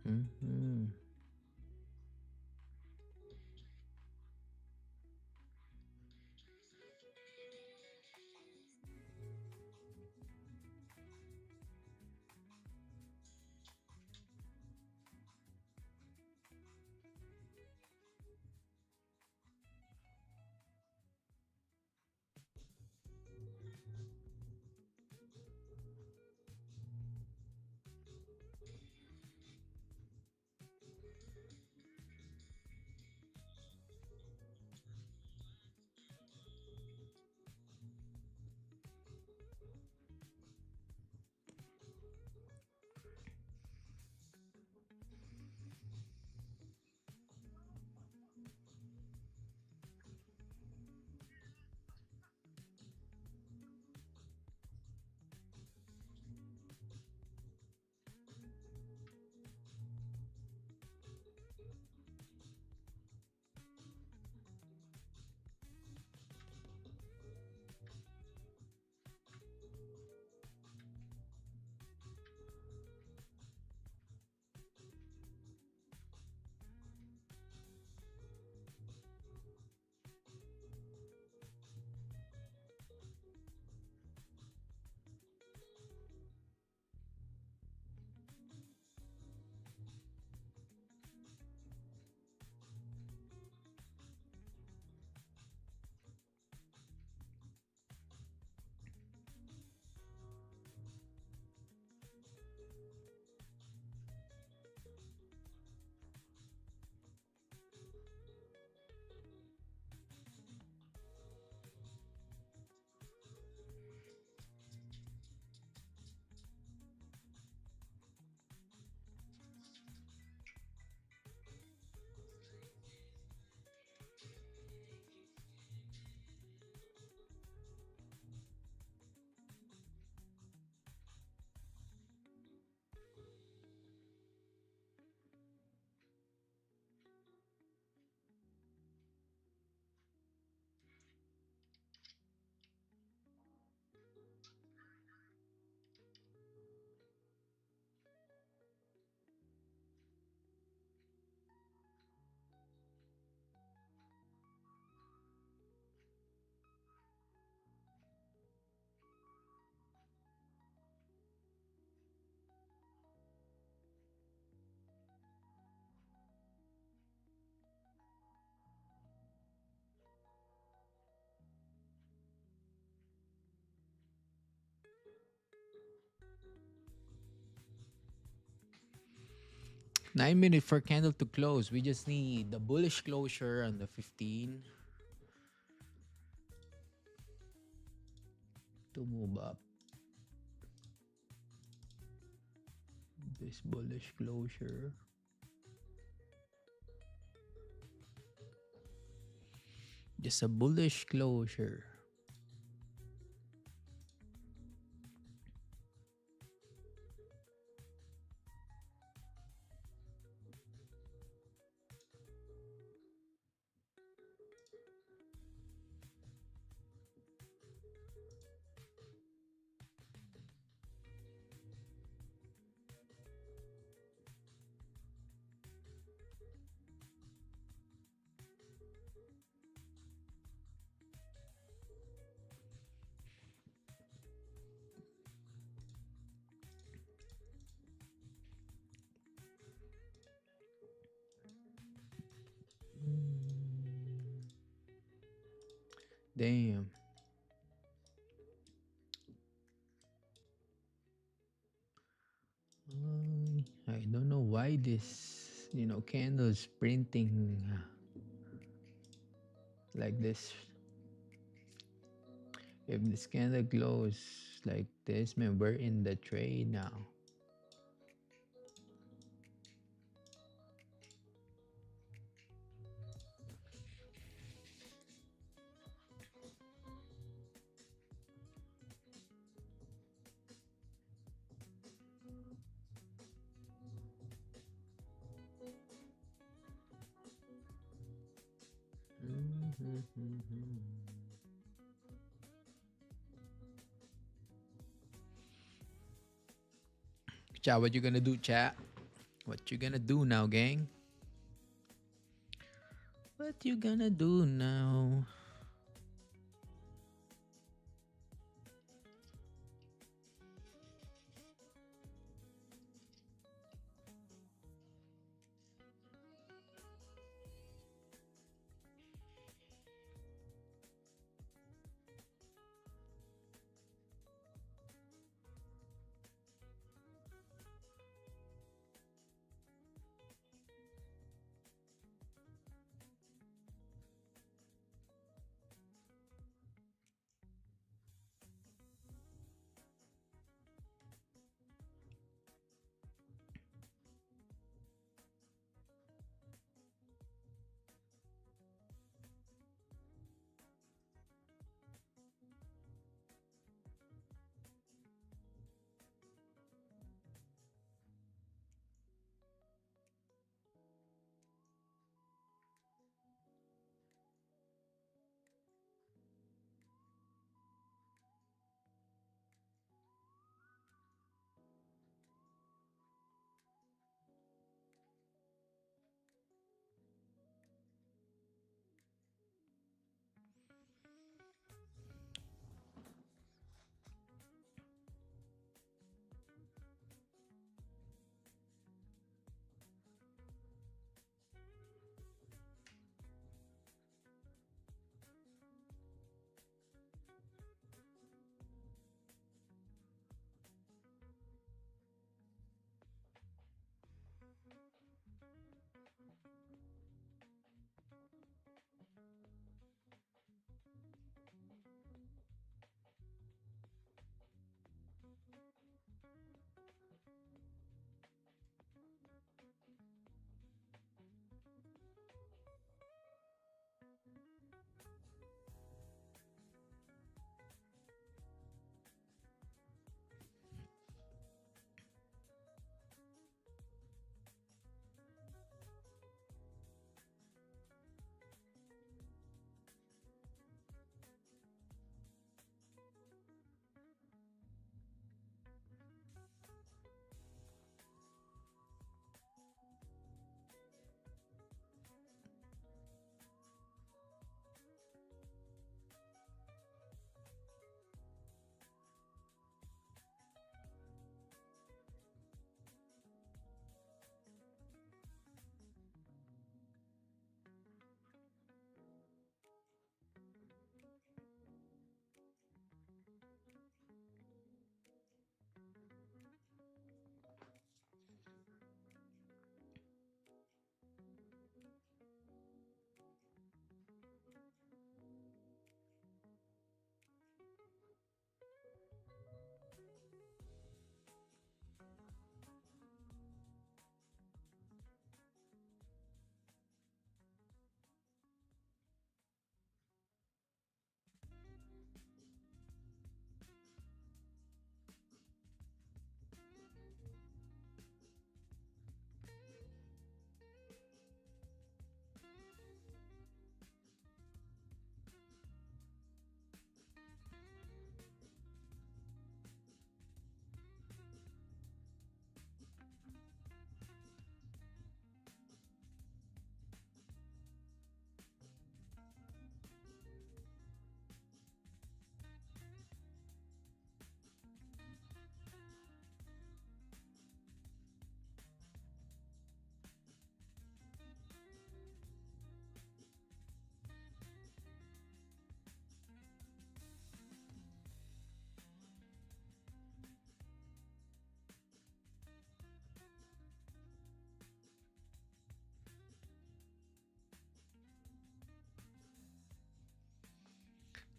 Mhm. Nine minutes for candle to close. We just need the bullish closure on the 15 to move up. This bullish closure. Just a bullish closure. Damn. I don't know why this, candle is printing like this. If this candle glows like this, man, we're in the trade now. Chat, what you gonna do, chat? What you gonna do now, gang? What you gonna do now?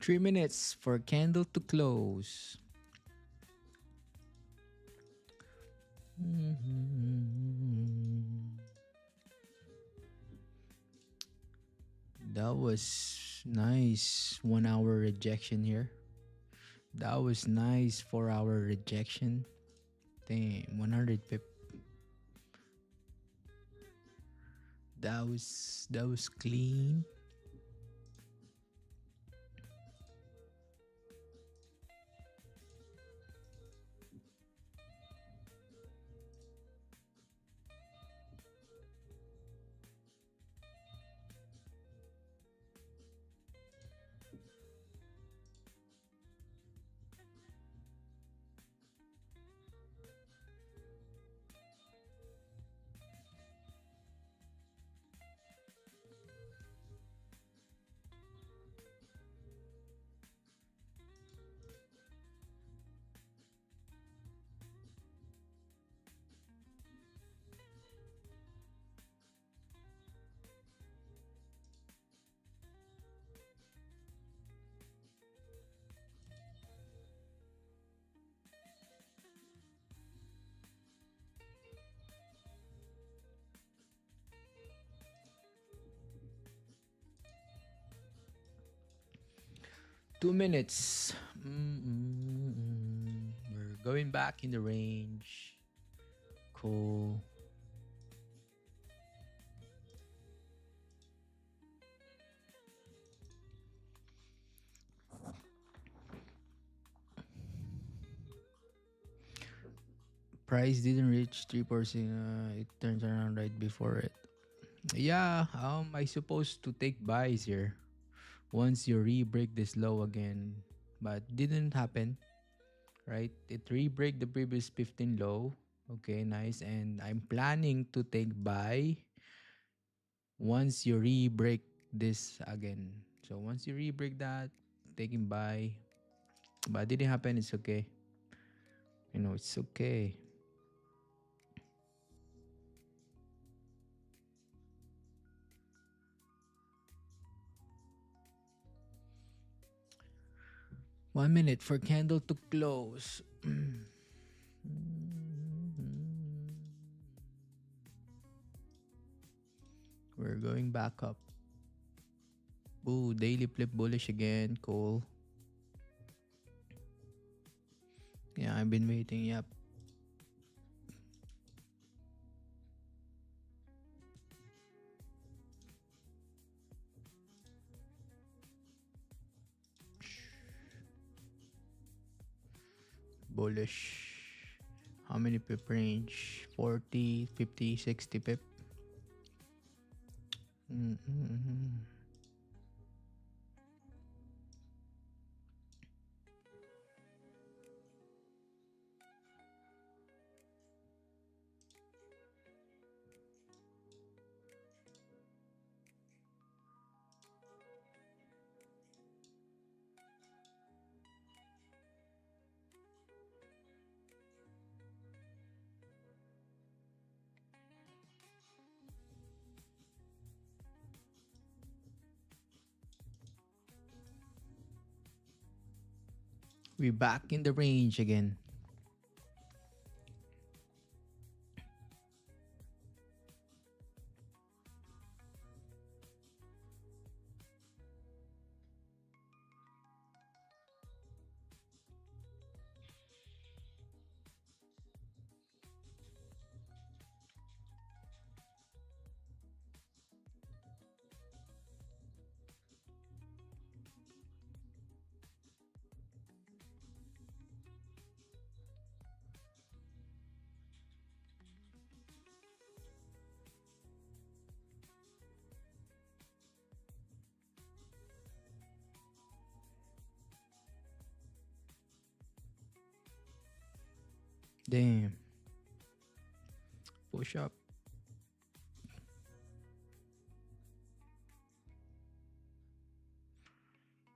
3 minutes for candle to close. That was nice. 1 hour rejection here. That was nice. 4 hour rejection. Damn, 100 pip. That was clean. Two minutes. We're going back in the range. Cool. Price didn't reach 3%. It turns around right before it. Yeah, I supposed to take buys here once you re-break this low again, but didn't happen, right? It re-break the previous 15 low. Okay, nice. And I'm planning to take buy once you re-break this again. So once you re-break that, taking buy, but didn't happen. It's okay. It's okay. One minute for candle to close. We're going back up. Ooh, daily flip bullish again. Cool. Yeah, I've been waiting. Yep. Bullish. How many pip range? 40, 50, 60 pip. We're back in the range again. Damn. Push up.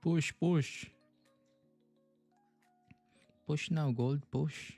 Push, push. Push now, gold. Push.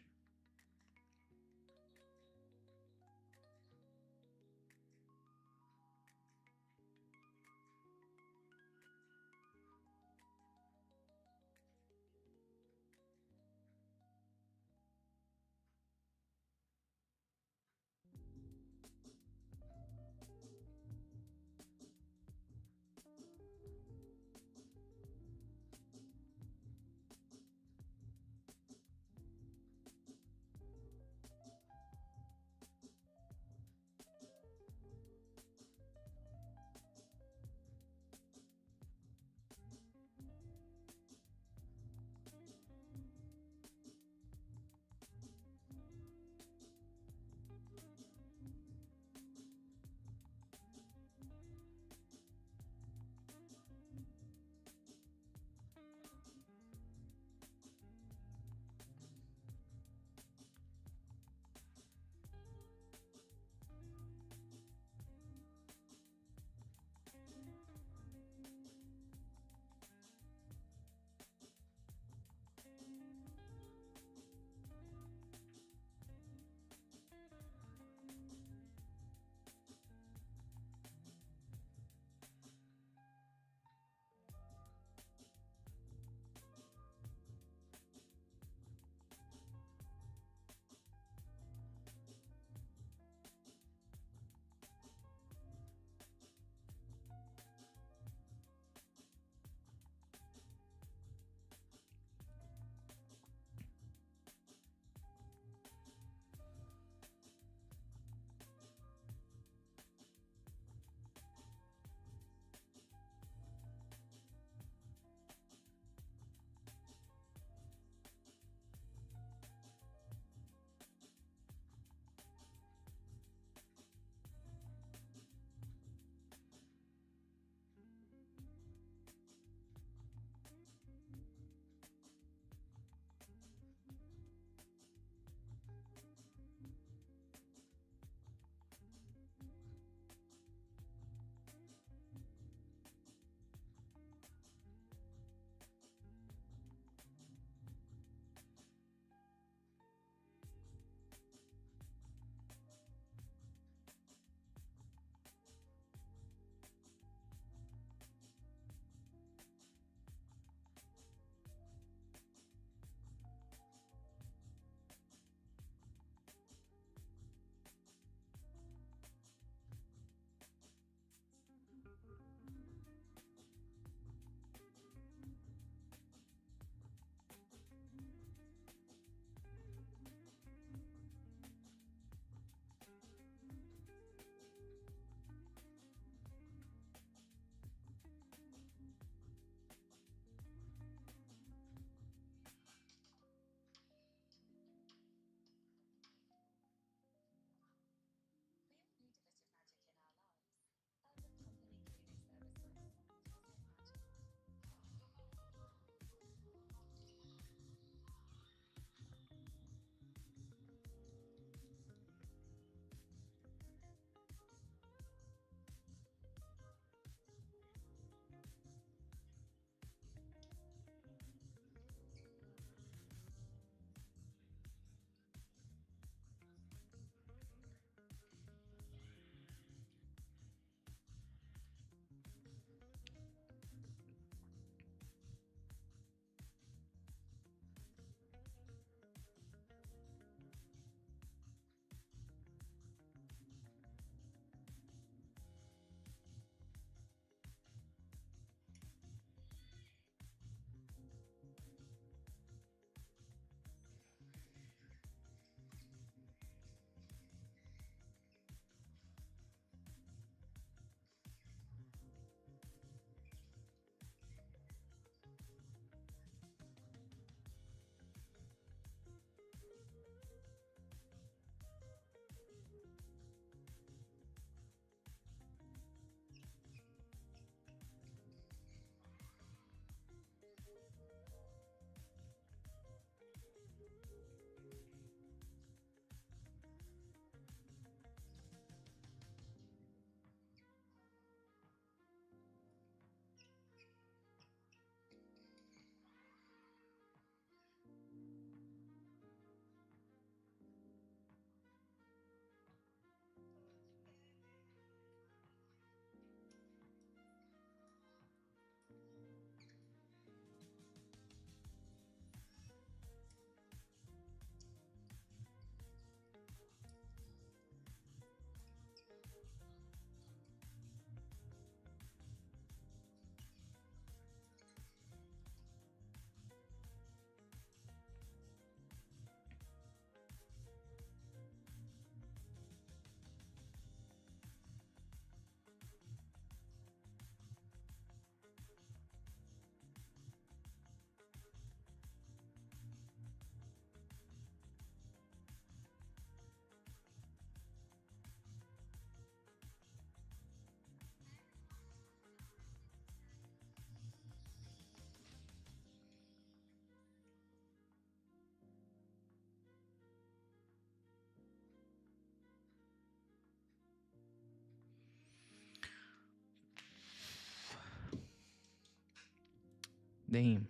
Damn.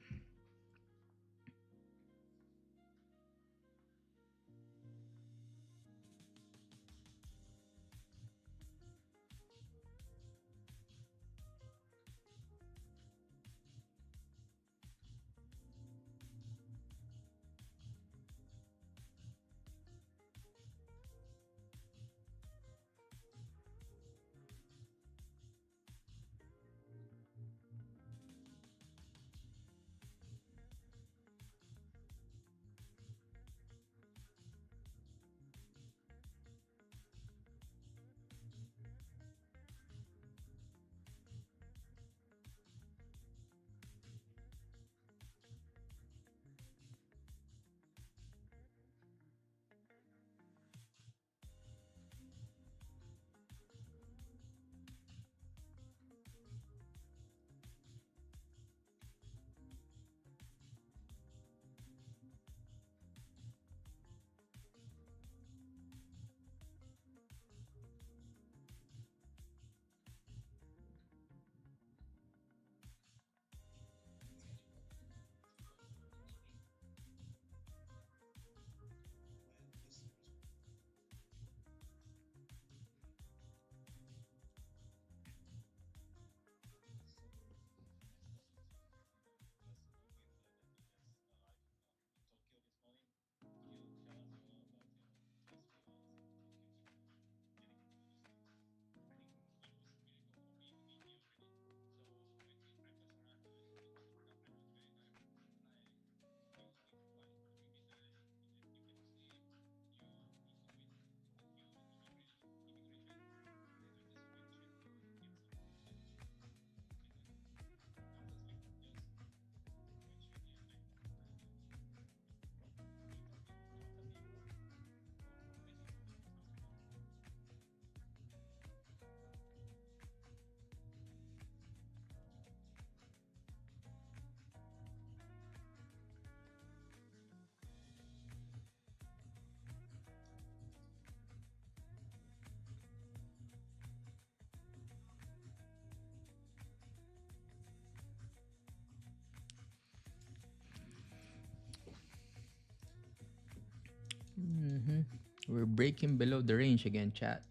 Mm-hmm. We're breaking below the range again, chat.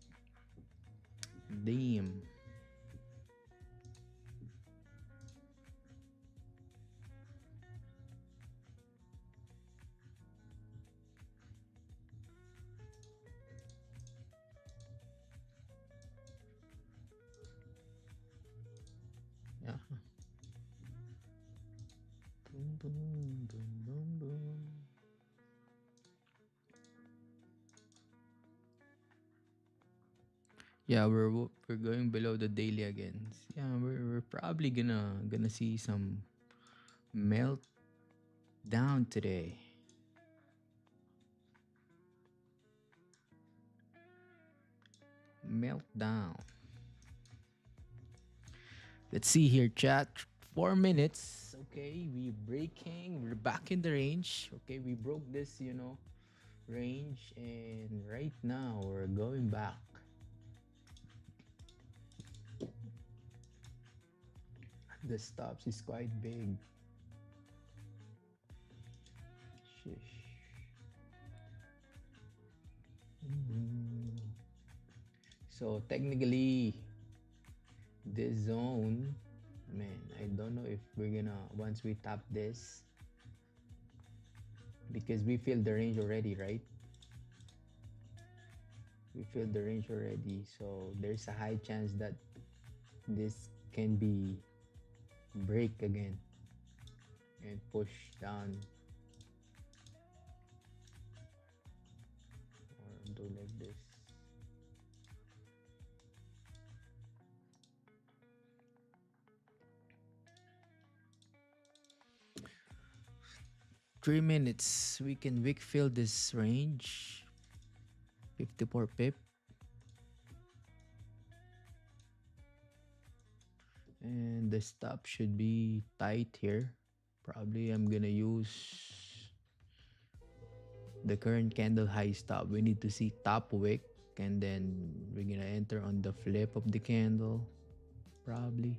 Damn. Yeah. Boom, boom, boom, boom, boom. Yeah, we're going below the daily again. Yeah, we're probably gonna see some melt down today. Meltdown. Let's see here, chat. 4 minutes. Okay, we're back in the range. Okay, we broke this, range, and right now we're going back. The stops is quite big. Shish. Mhm. So technically, this zone, man, I don't know if we're gonna once we tap this, because we feel the range already, right? We feel the range already, so there's a high chance that this can be break again and push down or do like this. Three minutes, we can wick fill this range. 54 pip. And the stop should be tight here. Probably I'm gonna use the current candle high stop. We need to see top wick, and then we're gonna enter on the flip of the candle. Probably.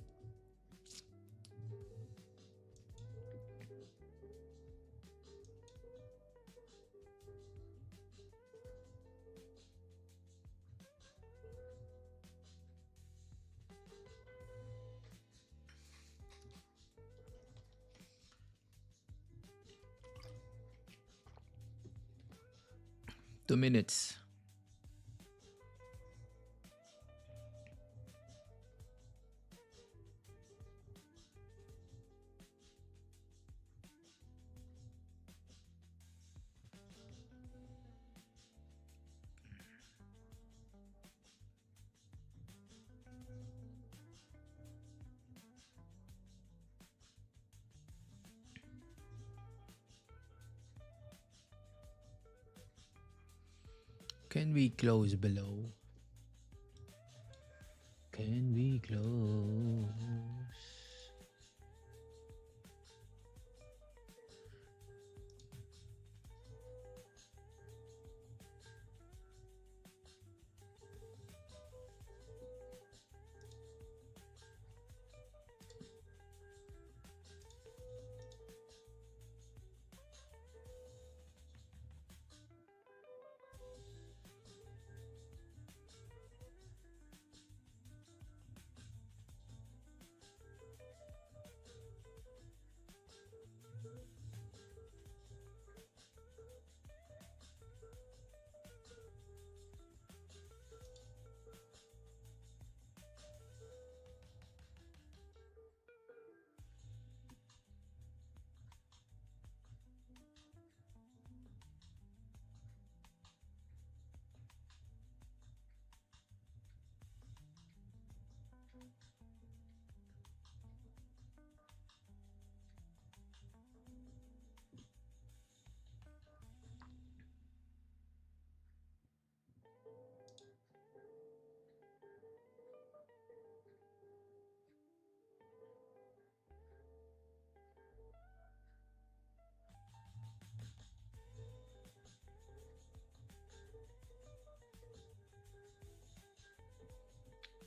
2 minutes. Can we close below? Can we close?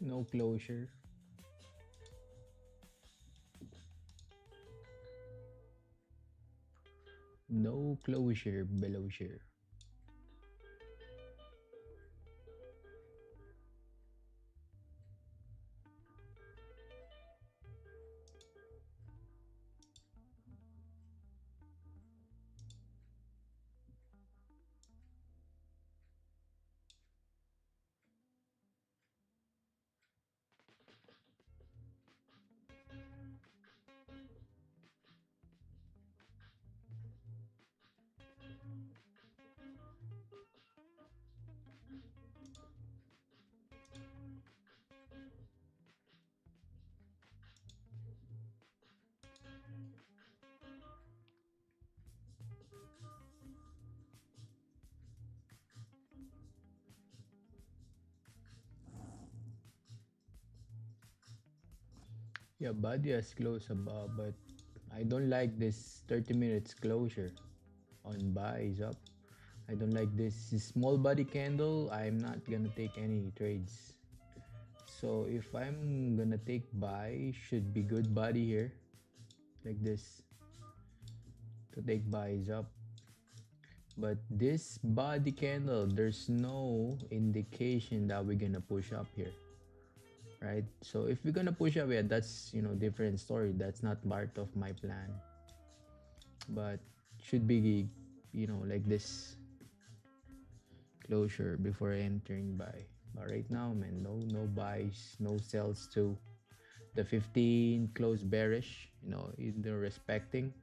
No closure. No closure below share. Yeah, body has closed above, but I don't like this 30 minutes closure on buys up. I don't like this small body candle. I'm not gonna take any trades. So if I'm gonna take buy, should be good body here, like this, to take buys up. But this body candle, there's no indication that we're gonna push up here, right? So if we're gonna push up, yeah, that's different story. That's not part of my plan. But should be like this closure before entering buy. But right now, man, no buys, no sells too. The 15 close bearish, either respecting,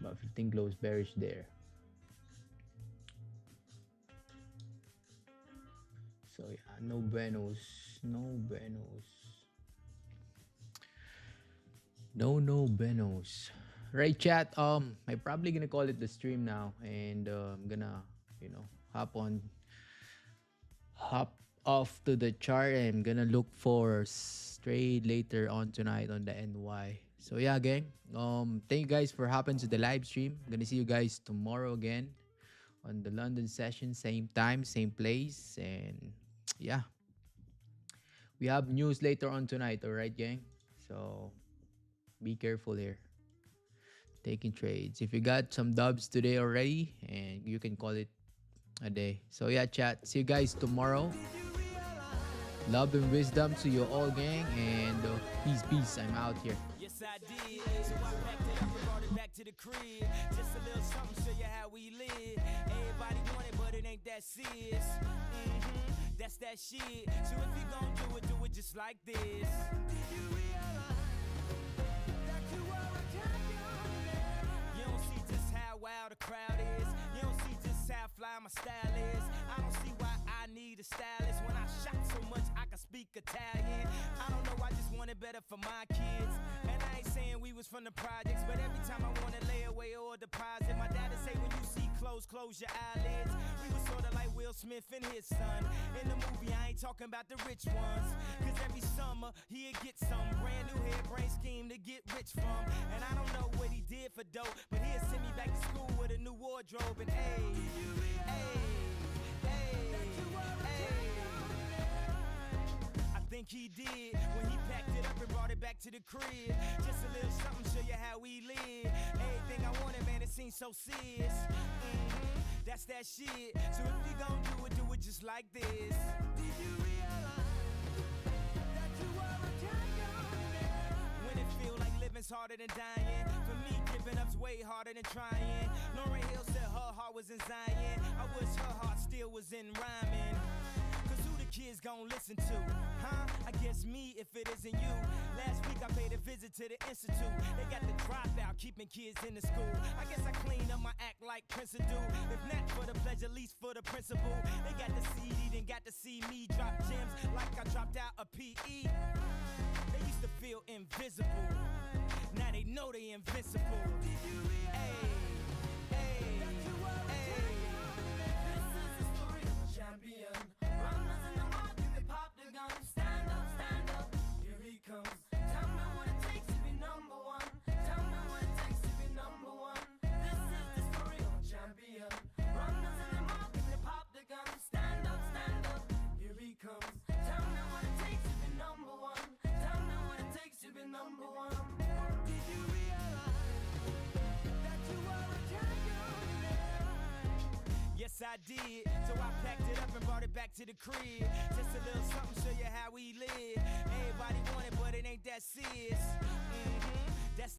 but 15 close bearish there. So yeah, no buenos, no buenos. No buenos. Right, chat. I'm probably gonna call it the stream now, and I'm gonna, hop off to the chart. And I'm gonna look for trade later on tonight on the NY. So yeah, gang. Thank you guys for hopping to the live stream. I'm gonna see you guys tomorrow again on the London session, same time, same place, and yeah, we have news later on tonight. All right, gang. So be careful here. Taking trades. If you got some dubs today already, and you can call it a day. So yeah, chat. See you guys tomorrow. Love and wisdom to you all, gang, and peace. I'm out here. Yes, I did. So I packed it up and brought it back to the crib. Just a little something, show you how we live. Everybody want it, but it ain't ain't that serious. That's that shit. So if you gon' do it just like this. Did you realize that you are a champion? You don't see just how wild the crowd is. You don't see just how fly my style is. I don't see why I need a stylist when I shot so much I can speak Italian. I don't know, I just want it better for my kids. And I ain't saying we was from the projects, but every time I wanna lay away or deposit, my dad'd say when you see clothes, close your eyelids. We was sorta like Will Smith and his son. In the movie, I ain't talking about the rich ones. Cause every summer, he'd get some brand new hairbrain scheme to get rich from. And I don't know what he did for dope, but he'd send me back to school with a new wardrobe and I think he did when he packed it up and brought it back to the crib. Just a little something, show you how we live. Everything I wanted, man, it seems so serious. That's that shit. So if you gon' do it just like this. Did you realize that you are a champion? When it feel like living's harder than dying, for me giving up's way harder than trying. Lauryn Hill said her heart was in Zion. I wish her heart still was in rhyming. Cause who the kids gon' listen to? Huh? I guess me if it isn't you. Last week I paid a visit to the institute. They got the dropout keeping kids in the school. I guess I clean up my act like Prince do. If not for the pleasure, at least for the principle. They got the CD, then got to see me drop gems like I dropped out a PE. They used to feel invisible. Now they know they invincible. Did you realize that you are a champion? This is the story of a champion. Runners in the market, they pop the gun. Stand up, here he comes. Tell me what it takes to be number one. Tell me what it takes to be number one. This is the story of a champion. Runners in the market, they pop the gun. Stand up, here he comes. Tell me what it takes to be number one. Tell me what it takes to be number one. Did you realize that you are a champion? Yes, I did. So I packed it up and brought it back to the crib. Just a little something, show you how we live. Everybody want it, but it ain't that serious.